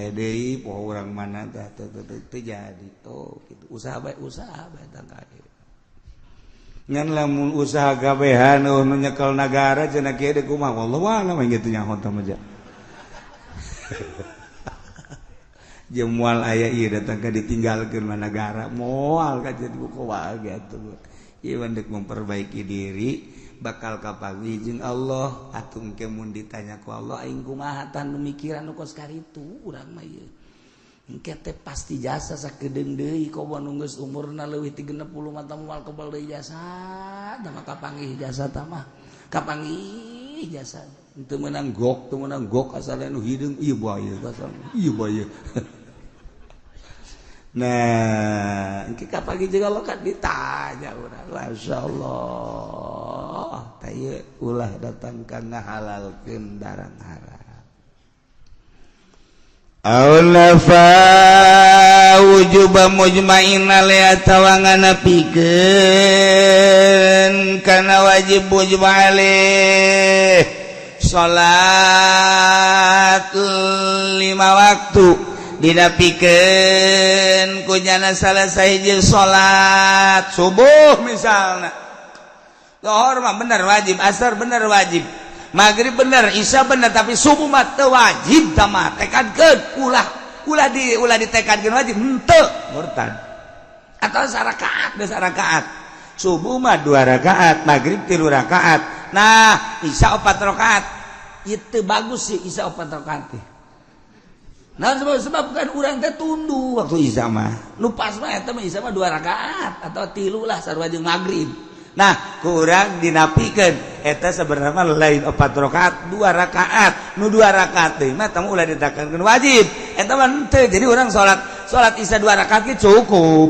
deui poho urang mana teh teu jadi oh kitu usaha bae tangka ngan lamun usaha gawehan nu nyekel nagara cenah kieu deuk kumaha wallahu a'lam kitu nyaho teh mah jeung moal aya ieu datang ka ditinggalkeun mah negara moal ka jadi kumaha gitu. Ieu dek memperbaiki diri bakal kapanggih jeung Allah atuh engke mun ditanya ku Allah aing kumaha tan nu mikiran nu kos karitu urang mah ieu engke teh pasti jasa sakedeung deui komo nu geus umurna leuwih ti 60 mata moal kebal deui jasa tah mah kapanggih jasa tah mah kapanggih jasa teu meunang gok asal nu hideung ieu bae asal ieu bae. Nah, engke kapagi jeung Allah kan ditanya urang. Masyaallah. Tah ulah datang kana halalkeun barang haram. Aulafa wujuba mujma'in alaihi tawangana pikeun kana wajib mujma' alaih salat 5 waktu didapikeun kunyana salah sahiji salat subuh misalna zuhur mah bener wajib asar bener wajib maghrib bener isya bener tapi subuh mah teu wajib tah mah tekadkeun ulah ditekadkeun wajib henteu murtad atau sarakaat geus sarakaat subuh mah 2 rakaat maghrib 3 rakaat nah isya 4 rakaat ieu teu bagus sih isya 4 rakaat teh. Nah sebab kan urang teh tunduh waktu isya mah. Nu pas mah eta mah isya mah 2 rakaat atau 3 lah sarua jeung magrib. Nah, ku urang dinapikeun eta sabenerna mah lain 4 rakaat, 2 rakaat. Nu 2 rakaat teh mah tah ulah ditekankeun wajib. Eta mah teu. Jadi urang salat salat isya 2 rakaat cukup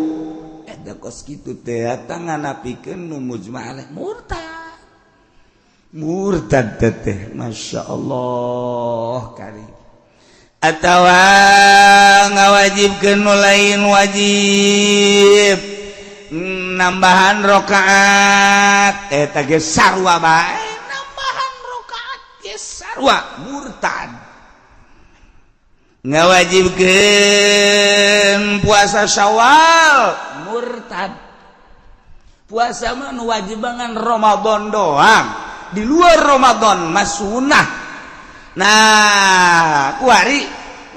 eta kos kitu teh tangan napikeun nu mujma' alaih murtad teh masyaallah karim atawa ngawajibkeun nu lain wajib nambahan rakaat eta ge sarua bae nambahan rakaat ge sarua murtad ngawajibkeun puasa Syawal murtad puasa mah nu wajibangan Ramadan doang di luar Ramadan mah sunah nah kuari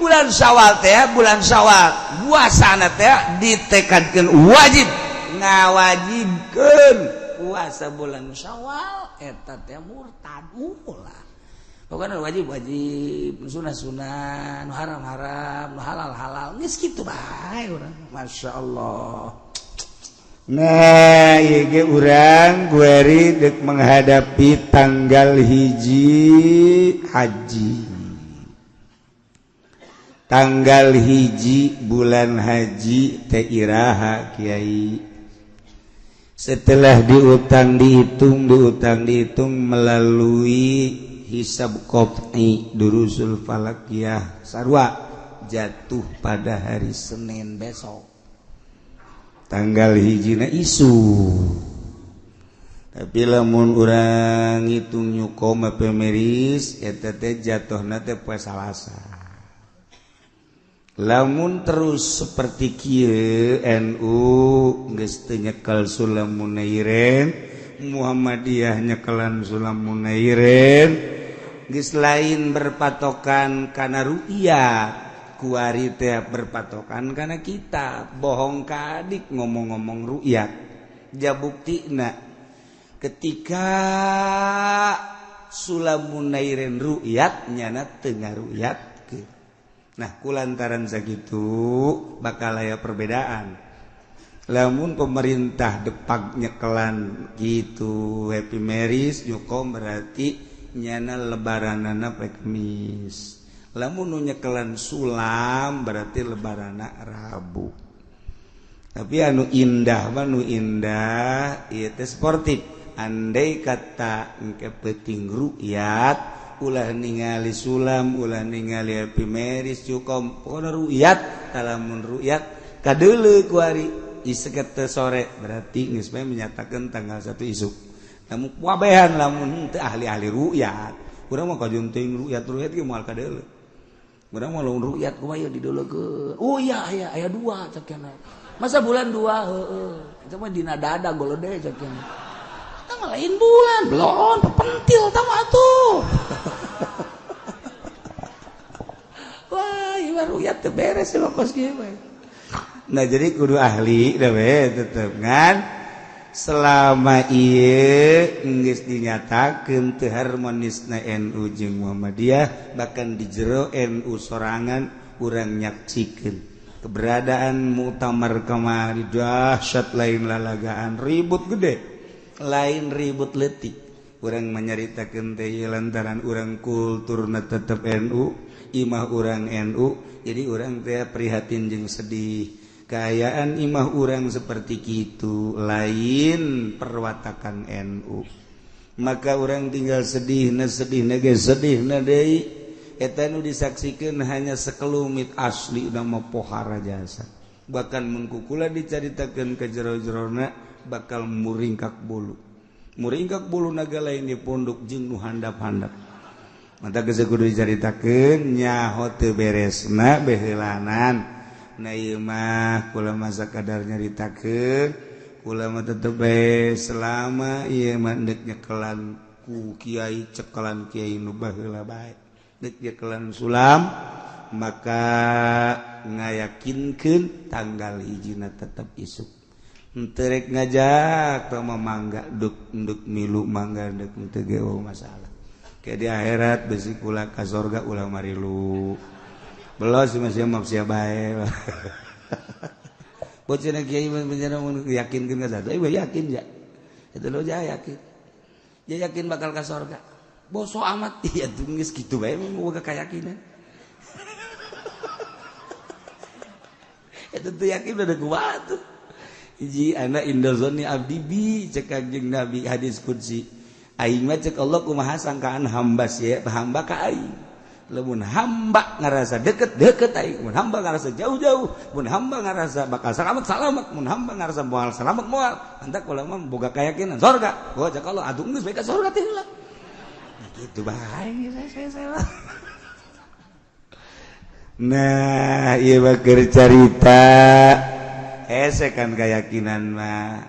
bulan Syawal teh bulan Syawal puasana teh ditekadkeun wajib ngawajibkeun puasa bulan Syawal eta teh murtad ulah pokoknya wajib sunah nu haram nu halal geus kitu bae urang masyaallah. Nah ieu ge urang gueri deuk menghadapi tanggal 1 haji tanggal 1 bulan haji teh iraha Kiai setelah dihitung melalui hisab qat'i durusul falakiyah sarua jatuh pada hari Senin besok tanggal 1 na isu tapi lamun urang ngitung nyukoma pemeris eta teh jatuhna teh poe Salasa. Lamun terus seperti kieu NU geus teu nyekel sulam munairen Muhammadiyah nyekelan sulam munairen geus lain berpatokan kana ru'yah kuari teh berpatokan kana kita bohong ka adik ngomong-ngomong ru'yat ja buktina ketika sulam munairen ru'yat nyana teu ngaru'yat. Nah kulantaran sakitu bakal aya perbedaan lamun pemerintah depak nyekelan gitu Happy Maris nyukom berarti nyana lebaranana poe Kamis lamun nu nyekelan sulam berarti lebaranna Rabu tapi anu indah ieu teh sportif andai kata engke penting ru'yat ulah ningali sulam ulah ningali Happy Maris cukup pokona ru'yat lamun ru'yat kadeuleu kuari iseket teh sore berarti geus bae menyatakeun tanggal 1 isuk namun wabehan lamun teu ahli-ahli ru'yat urang mah kajunting ru'yat ge moal kadeuleu urang mah lamun ru'yat kumaha di deulekeun oh iya aya 2 cekena masa bulan 2 heueuh eta mah dina dada golode cekena lain bulan belum pentil tahu atuh wah ieu ru'yat teh beres si lokos kieu we nah jadi kudu ahli da we tetep ngan selama ieu geus dinyatakeun teu harmonisna NU jeung Muhammadiyah bahkan di jero NU sorangan urang nyaksikeun keberadaan muktamar kamari dahsyat lain lalagaan ribut gede lain ribut letik urang menyaritakeun teh lantaran urang kulturna tetep NU imah urang NU jadi urang teh prihatin jeung sedih kaayaan imah urang seperti kitu lain perwatakan NU maka urang tinggal sedihna ge sedihna deui eta nu disaksikeun hanya sekelumit asli nama pohara jasa bahkan mun kukula dicaritakeun ka jero-jerona bakal muringkak bulu naga lain di pondok jeung nu handap-handap mata geus kudu dicaritakeun nyaho teu beresna beheulanan na ieu mah kula mah sakadar nyaritakeun kula mah tetep bae selama ieu mah deuk nyekelan ku kiai cekelan kiai nu baheula bae deuk nyekelan sulam maka ngayakinkeun tanggal 1 tetep isuk terek ngajak sama mangga duk milu mangga duk teu geuh masalah kayak di akhirat besi kula ka surga ulah marilu belos masih maaf sia bae bocina kiai bener yakinkeun ka satu yakin ya itu lo yakin ya yakin bakal ka surga boso amat iya tuh geus kitu bae boga kayakinan Itu tuh yakin udah kuat tuh. Hiji anak indozoni abdibi cek Kangjeng Nabi hadis qudsi. Aing mah cek Allah kumaha sangkaan hamba sia hamba ka aing. Lamun hamba ngarasa deket aing, mun hamba ngarasa jauh-jauh, mun hamba ngarasa bakal selamat, mun hamba ngarasa moal selamat moal. Antak ulah mah boga kayakinan surga. Gua cek Allah atuh geus bae ka surga teh heula. Gitu bae saya. Nah, ieu mah keur carita kan keyakinan mah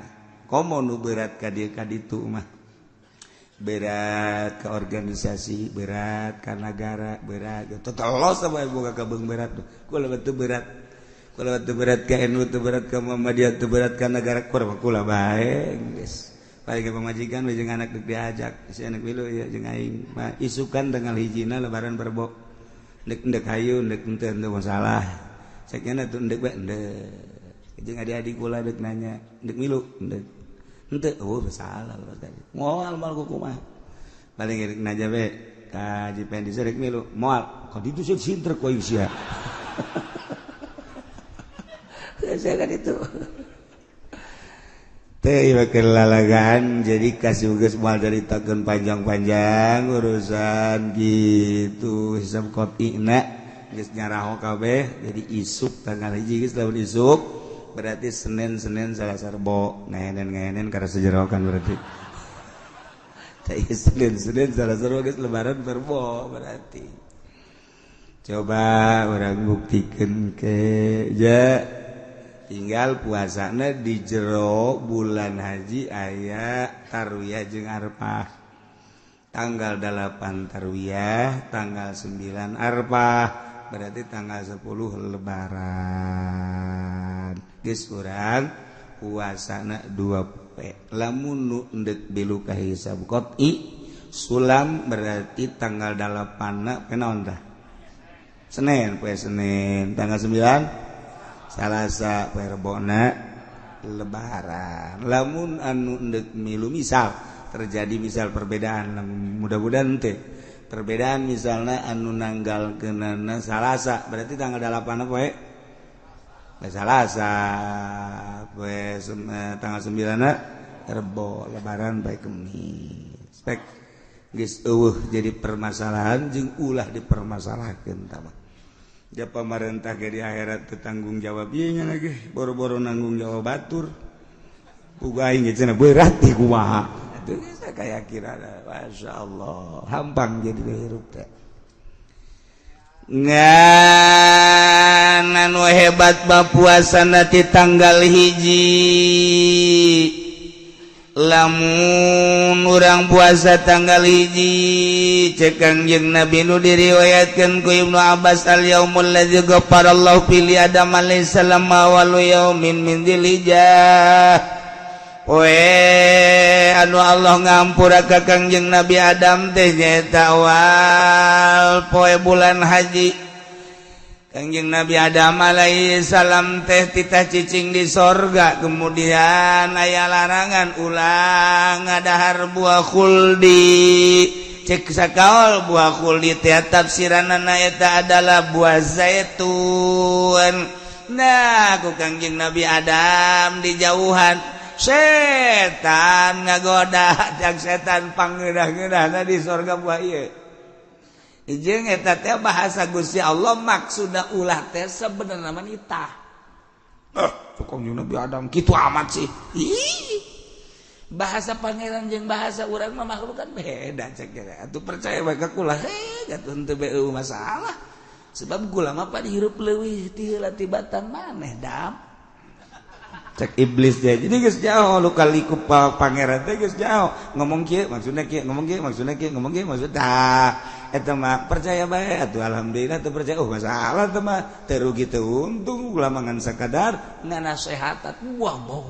komo nu berat ka dieu ka ditu mah berat ke organisasi berat ka negara berat totalos sama boga kabeung berat kula teu berat ka NU teu berat ka Muhammadiyah teu berat ka negara kula bae geus paling pamajikan we jeung anak deuk diajak si anak milu ya jeung aing mah isukan tanggal hijina lebaran berbo ndek hayu ndek teu masalah sakena tuh ndek bae ndek jeung adik-adik kula deuk nanya ndek milu ndek henteu oh salah tadi moal kumaha paling deuk nanya we ka Haji Pendi rek milu moal ka ditu sih sinter ku sia saya kan itu teh ieu kelalagaan jadi kasih geus moal caritakeun panjang-panjang urusan gitu hisab qot'ina geus nyaraho kabeh jadi isuk tanggal hiji geus lamun isuk berarti Senin Selasa Rebo ngahenen karena sejerokan berarti Senin Selasa Rebo guys lebaran Rebo berarti coba orang buktikan ke ja tinggal puasana di jero bulan haji aya tarwiyah jeung arpah tanggal 8 tarwiyah tanggal 9 arpah berarti tanggal 10 lebaran geus urang puasana 2 lamun nu endek bilu ka hisab qot'i sulam berarti tanggal 8 penaon tah Senin poe Senin tanggal 9 Salasa poe Rebona lebaran lamun anu endek milu misal terjadi misal perbedaan mudah-mudahan teh perbedaan misalnya anu nanggalkeunana Salasa berarti tanggal 8 poe Salasa poe tanggal 9 Rebo lebaran poe Kemis spek geus eueuh jadi permasalahan jeung ulah dipermasalahkeun tah mah ja pamarentah ge di akhirat teu tanggung jawab ieu nya lagi boro-boro nanggung jawab batur puga aing ge cenah berat ti kumaha teu bisa kayak kira masyaallah hampang jadi hirup teh ngan anu hebat ba puasana ti tanggal hiji lamun urang puasa tanggal hiji cek Kangjeng Nabi nu diriwayatkeun ku Ibnu Abbas al yaumul ladzi ghafarallahu fi li Adam alaihi salam awal yaumin min dzilhijjah poe anu Allah ngampura ka Kangjeng Nabi Adam teh nyaeta awal poe bulan haji Kangjeng Nabi Adam alaihi salam teh titah cicing di sorga kemudian aya larangan ulang ngadahar buah khuldi cek sakaol buah khuldi teh tafsiranna eta adalah buah zaitun nah ku Kangjeng Nabi Adam dijauhan setan ngagoda jak setan pangeunah-ngeunahna di sorga buah ieu jeung eta teh bahasa Gusti Allah maksudna ulah teh sebenarnya mah nitah. Kangjeng Nabi Adam kitu amat sih. Bahasa pangeran jeung bahasa urang mah makhluk kan beda cek ya. Atuh percaya bae ka kula atuh teu beu masalah. Sebab kula mah padi hirup leuwih ti heula tibatan maneh dam. Cek iblis deh. Jadi geus jauh lu kali ku pangeran teh geus jauh. Ngomong kieu maksudna kieu, ngomong kieu maksudna kieu, ngomong kieu maksudna eta mah percaya bae atuh alhamdulillah teu percaya masalah teh mah teu rugi teu untung ulah mangan sakadar nganasehatan wah mau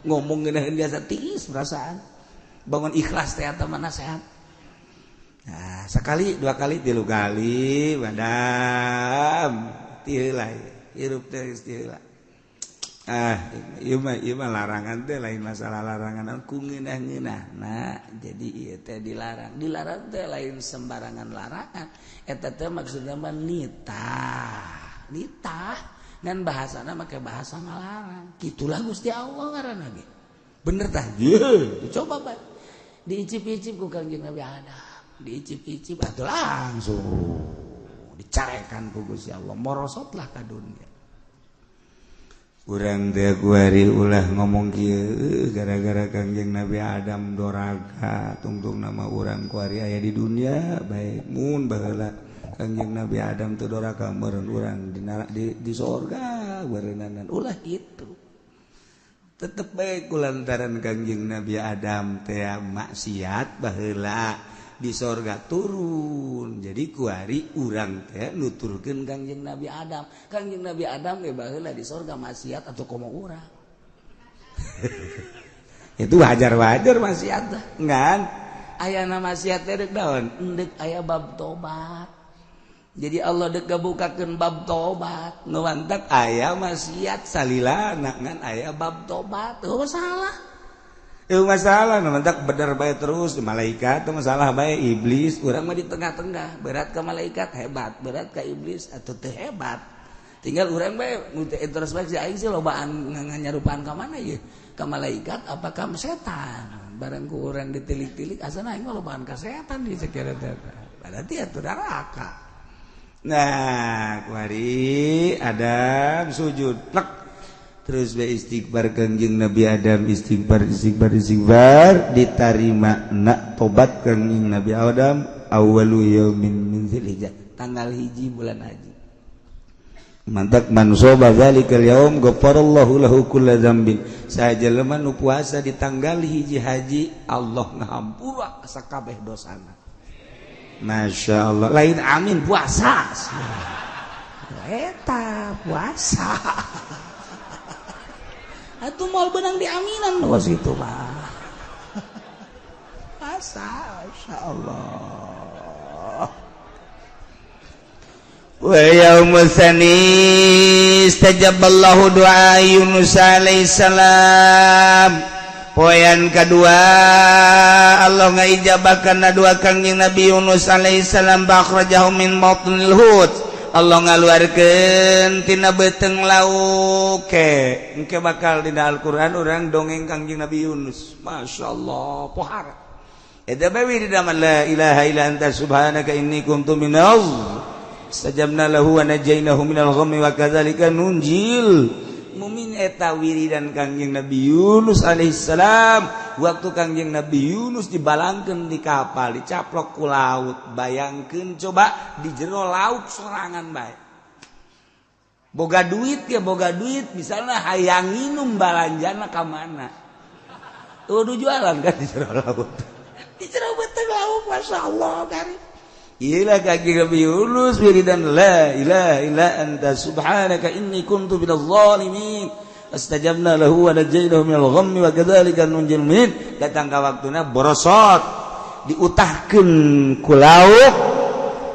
ngomong ngeunaheun biasa tiis perasaan bangun ikhlas teh eta mah nasehat nah sekali dua kali tilu kali badam ti heula hirup teh geus ti heula ieu mah larangan teh lain masalah larangan ku ngeunah-ngeunahna jadi ieu teh dilarang teh lain sembarangan larangan eta teh maksudna mah nitah ngan bahasana make bahasa ngalarang gitulah Gusti Allah ngaranna ge bener tah ye coba bae diicip-icip ku Kangjeng Nabi Adam diicip-icip atuh langsung dicarekan ku Gusti Allah morosotlah ka dunia urang teh kuari ulah ngomong kieu gara-gara Kangjeng Nabi Adam doraga tungtung nama urang kuari aya di dunia bae mun baheula Kangjeng Nabi Adam teu doraga meureun urang di sorga beureunanan ulah kitu tetep bae kulantaran Kangjeng Nabi Adam teh maksiat baheula di sorga turun jadi kuari urang teh nuturkeun Kangjeng Nabi Adam Kangjeng Nabi Adam ge baheula di sorga maksiat atau komo urang itu wajar-wajar maksiat teh ngan ayana maksiat teh deuk daon endek aya bab tobat jadi Allah deuk ngabukakeun bab tobat nu mantap aya maksiat salila ngan aya bab tobat teu salah itu masalah mentak bener baik terus malaikat itu masalah baik iblis orang mah di tengah-tengah berat ke malaikat hebat berat ke iblis atau teu hebat tinggal orang baik mutu introspeksi aing sih lobaan nganyarupaan ka mana ye ka malaikat apa ka setan barang ku urang ditilik-tilik asana aing mah lobaan ka setan di sakira teh berarti atuh neraka nah kuari Adam sujud plek terus be istighfar Kangjeng Nabi Adam istighfar diterima nak tobat Kangjeng Nabi Adam awalu yaumin min Dzulhijjah tanggal 1 bulan haji mantak man soba zalikal yaum ghafarallahu lahu kulla dzambin sajelema nu puasa di tanggal 1 haji Allah ngahampura sakabeh dosana masyaallah lain amin puasa eta puasa atuh moal benang diaminan was itu mah masyaallah wa yaumul tsani istajaballahu du'a Yunus alaihi salam poean kadua Allah ngaijabakeun doa Kangjeng Nabi Yunus alaihi salam bakhrajahu min batnil hut Allah ngaluarkeun tina beuteng lauk engke bakal dina Al-Qur'an urang dongeng Kangjeng Nabi Yunus masyaallah pohara eta bae di dalam la ilaha illa anta subhanaka inni kuntu minaz sajabna lahu wa najainahu minal ghammi wa kadzalika nunjil mumin eta wiridan Kangjeng Nabi Yunus alaihissalam waktu Kangjeng Nabi Yunus dibalangkeun di kapal dicaplok ku laut bayangkeun coba di jero laut sorangan bae boga duit misalnya hayang nginum balanjana ka mana kudu jualan kan di jero laut di jero beteng laut masyaallah karim iyalah Kangjeng Nabi Yunus wiridan la ilaha illa anta subhanaka inni kuntu minadh dhalimin astajabna lahu wa najainahu minal ghammi wa kadzalika nunjil mu'minin datang ka waktuna borosot diutahkeun ku lauk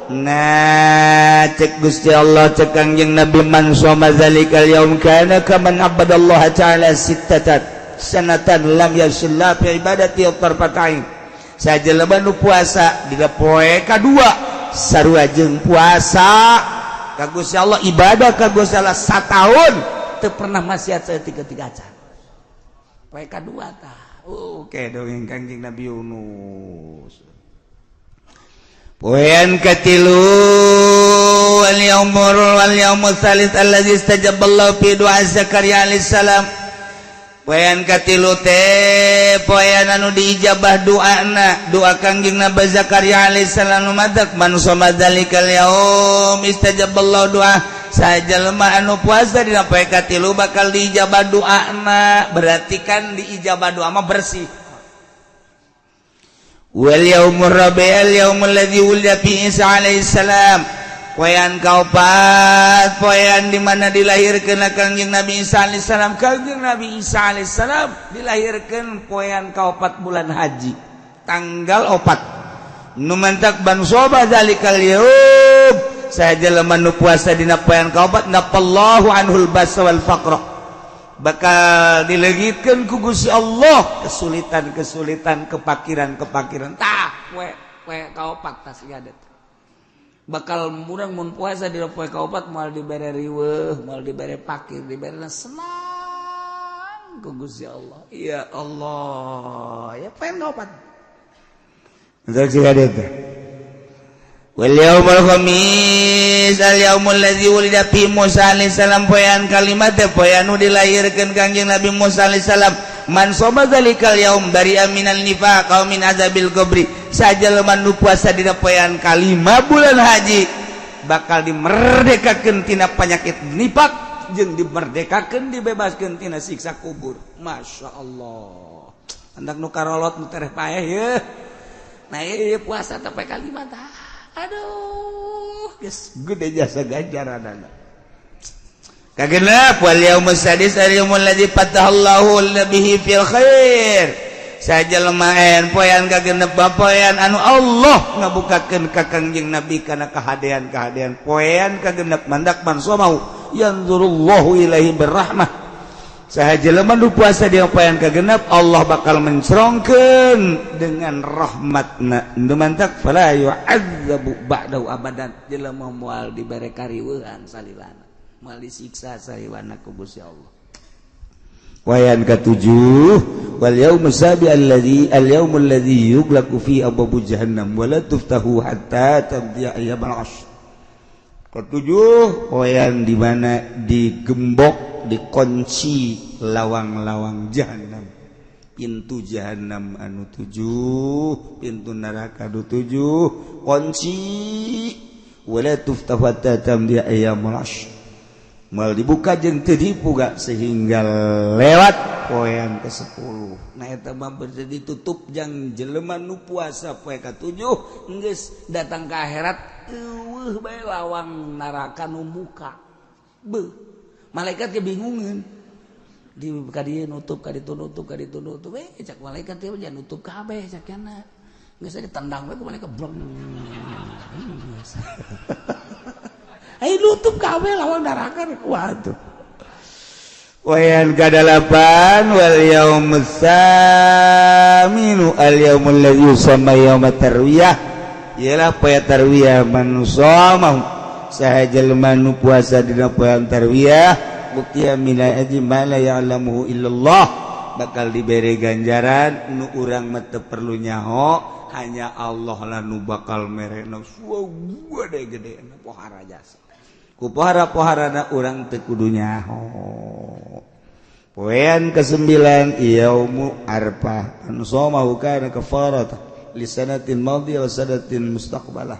nah cek Gusti Allah cek Kangjeng Nabi man shoma zalikal yaum kana kaman abadallaha ta'ala sittatan sanatan lam yashilla fi ibadati tarfatain sajelema nu puasa dina poe kadua sarua jeung puasa ka Gusti Allah ibadah ka Gusti Allah satahun teu pernah maksiat saeutik-eutik acan poe kadua tah oke dongeng Kangjeng Nabi Yunus poean katilu wal yaumul tsalits allazi istajaballahu fi du'a Zakaria alaihi salam poean katilu teh poean anu diijabah doana doa Kangjeng Nabi Zakaria alaihi salam madak man shoma dzalikal yaum istajaballahu doa sajelema anu puasa dina poe katilu bakal diijabah doana berarti kan diijabah doa mah bersih wal yaumur rabi'al yaumul ladzi wulida fi Isa alaihi salam poean kaopat poean di mana dilahirkeun Kangjeng Nabi Isa alaihi salam Kangjeng Nabi Isa alaihi salam dilahirkeun poean kaopat bulan haji tanggal 4 nu mantak ban soba zalikal yaum sajelema nu puasa dina poean kaopat nafallahu anhul basa wal faqra bakal dilegitkeun ku Gusti Allah kesulitan kepakiran tah poe kaopat tas gadet bakal murang mun puasa di poe kaopat moal dibere riweuh moal dibere pakir dibere senang ku Gusti Allah ya Allah ya poe kaopat untuk sigadeu wal yaumul khamis al yaumul ladzi wulida fi Musa alaihi salam poean kalimat poean nu dilahirkeun Kangjeng Nabi Musa alaihi salam man soma zalikal yaum dari aminal nifaq qaum min azabil qabri sajelema nu puasa dina poean kalima bulan haji bakal dimerdekakeun tina penyakit nifaq jeung dimerdekakeun dibebaskeun tina siksa kubur masyaallah andak nu karolot nu tereh paeh ye nah ieu puasa teh poe kalima tah aduh geus gede jasa ganjaranana kagenep wal yaumus sadis al yaumul ladzi fatahallahu bihi fil khair sajelema poean kagenep poean anu Allah ngabukakeun ka Kangjeng Nabi kana kahadean poean kagenep mandak man somau yanzurullahu ilaihi birrahmah saha jelema nu puasa di poean kagenep Allah bakal mencrongkeun dengan rahmatna nu mantak fala yu'adzabu ba'dahu abadan jelema moal dibere kariweuhan salilana moal disiksa sariwana ku Gusti Allah. Wayan ketujuh wal yaumus sabi al yaumul ladzi yughlaqu fi abwabu jahannam wa la tuftahu hatta tamdiya ayyamul ashr. Ketujuh wayan di mana digembok dikunci lawang-lawang jahannam. Pintu jahannam anu 7, pintu neraka anu 7, kunci wa la tuftahu hatta tamdiya ayyamul ashr. Mal dibuka jeung teu dibuka sehingga lewat poean ke-10. Nah eta mah berarti ditutup jang jelema nu puasa poe ka-7 geus datang ka akhirat eueuh bae lawang neraka nu muka. Beuh. Malaikat ge bingungeun. Di ka dieu nutup ka ditu nutup ka ditu nutup cak malaikat teh jangan nutup kabeh cak kana. Geus ditendang we ku malaikat blong. Ayo nutup kabeh lawan neraka waduh. Wayan kadalapan wal yaumus saminu al yaumul ladzi yusamma yaumat tarwiyah ialah poe tarwiyah manusa mau saha jelema nu puasa dina poean tarwiyah bukti mina aji ma la ya'lamuhu illallah bakal dibere ganjaran nu urang mah teu perlu nyaho hanya Allah lah nu bakal merena gede-gede pohara jasa ku pohara-poharana urang teu kudu nyaho. Poean ke-9 yaumu arfah anu somahu kana kafarat lisanatin madhiyah wa sanatin mustaqbalah.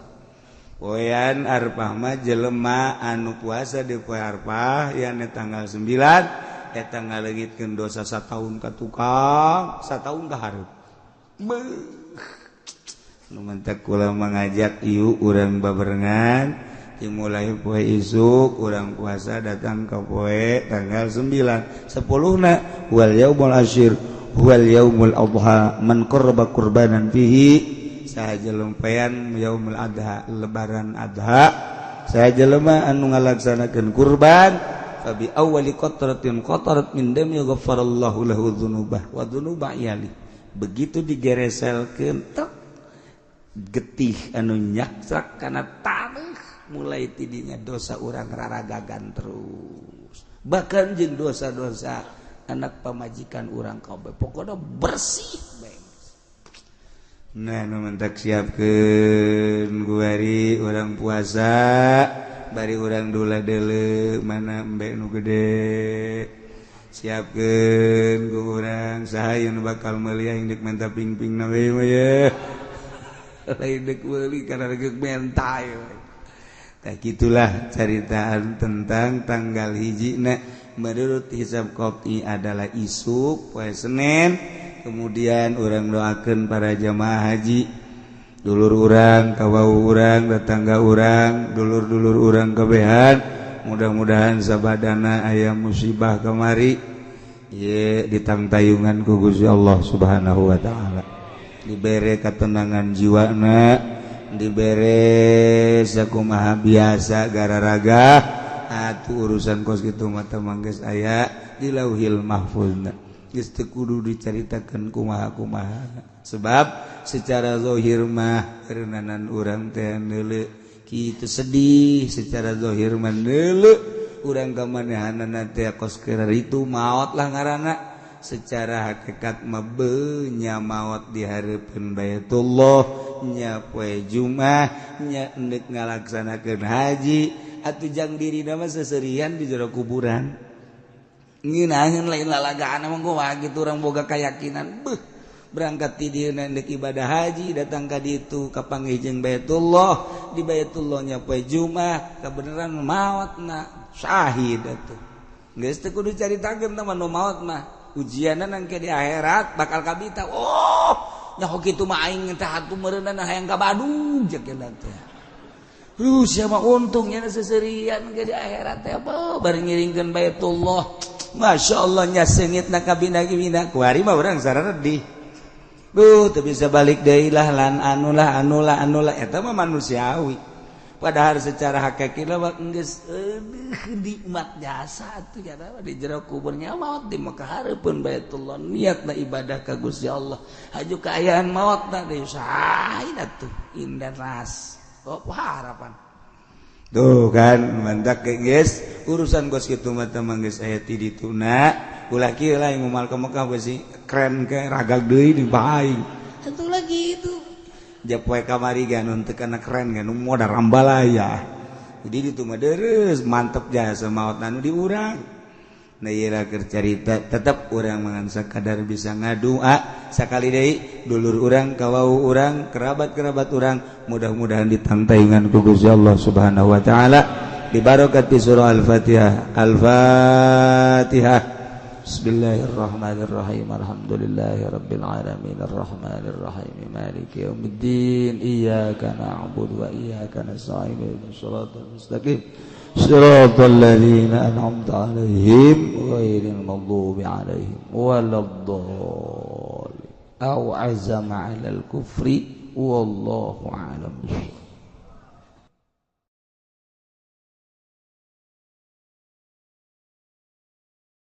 Poean arfah mah jelema anu puasa di poe arfah yana tanggal 9 eta ngaleungitkeun dosa sataun ka tukang sataun ka hareup. Nu mentek kula mangajak ieu urang babarengan dimulai poe isuk urang puasa datang ke poe tanggal 9 10na wal yaumul asyir wal yaumul adha man qarraba qurbanan fihi sahaja lempean yaumul adha lebaran adha sahaja lemah anu ngalaksanakeun kurban fa bi awwali qatratin qatarat min dam yaghfarallahu lahu dzunubah wa dzunuba yali begitu digereselkeun tek getih anu nyakrak kana taneuh mulai tidinya dosa orang raragagan terus bahkan jeung dosa-dosa anak pamajikan orang kabeh pokoknya bersih bae. Nah nu mentak siapkeun guari orang puasa bari orang dula deuleu mana embe nu gede siapkeun ku urang saha nu bakal meuli aing deuk menta ping-pingna we mah ye lain deuk meuli kana geuk mentai we. Tak gitulah ceritaan tentang tanggal hijina menurut hisab qot'i adalah isuk poe Senin. Kemudian orang doakeun para jamaah haji dulur urang kawau urang tetangga urang dulur-dulur urang kabehan mudah-mudahan sabadana aya musibah kamari ye ditangtayungan ku Gusti Allah Subhanahu wa taala dibere katenangan jiwana dibere sakumaha biasa gararaga atuh urusan kos kitu mata manggeus aya di Lauhil Mahfuzna geus teu kudu dicaritakeun kumaha-kumaha sebab secara zahir mah reunanan urang teh neuleu Kitu sedih secara zahir mandele urang kamanehanana teh kos keur itu maot lah ngaranna secara hakikat mah nya maot dihareupeun Baitullah nya poe Jumat nya endek ngalaksanakeun haji atuh jang dirina mah seserian di jero kuburan ngeunaheun lain lalagaan mah kumaha kitu urang boga kayakinan berangkat ti dieu endek ibadah haji datang ka ditu kapanggijeun Baitullah di Baitullah nya poe Jumat kabeneran maotna syahid atuh geus teu kudu caritakeun teh nu maot mah ujianna nangke di akhirat bakal kabita nya kitu mah aing teh atuh meureunna hayang ka Badung ceuk teh sia mah untungnya seserian ke di akhirat teh apa bari ngiringkeun Baitullah masyaallah nya seungitna kabina-bina ku ari mah urang sarana di teu bisa balik deui lah lan anulah eta mah manusiawi padahal secara hakiki mah geus nikmat jasa atuh nya di jero kuburnya maot di makahareupeun Baitullah niatna ibadah ka Gusti Allah haju kaayaan maotna deui sain atuh indah ras harapan tuh kan mantak geus urusan gos kitu mah teh geus aya ti dituna ulah kieu lain momal ka Mekah besi keren ke ragag deui di baing atuh lagi itu japoe kamari ganun teu kana keren kan moda rambalaya jadi ditu mah deres mantep jasa maot anu di urang nah ieu keur carita tetep urang mangan sakadar bisa ngadua sakali deui dulur urang kawau urang kerabat-kerabat urang mudah-mudahan ditantaingan ku Gusti Allah Subhanahu wa taala di barokati surah Al-Fatihah Al-Fatihah Bismillahirrahmanirrahim Alhamdulillahirabbil alamin arrahmanirrahim maliki yaumiddin iyyaka na'budu wa iyyaka nasta'in ihdinas siratal mustaqim siratal ladzina an'amta 'alaihim ghairil maghdubi 'alaihim waladdallin aw azama 'alal kufri wallahu a'lam.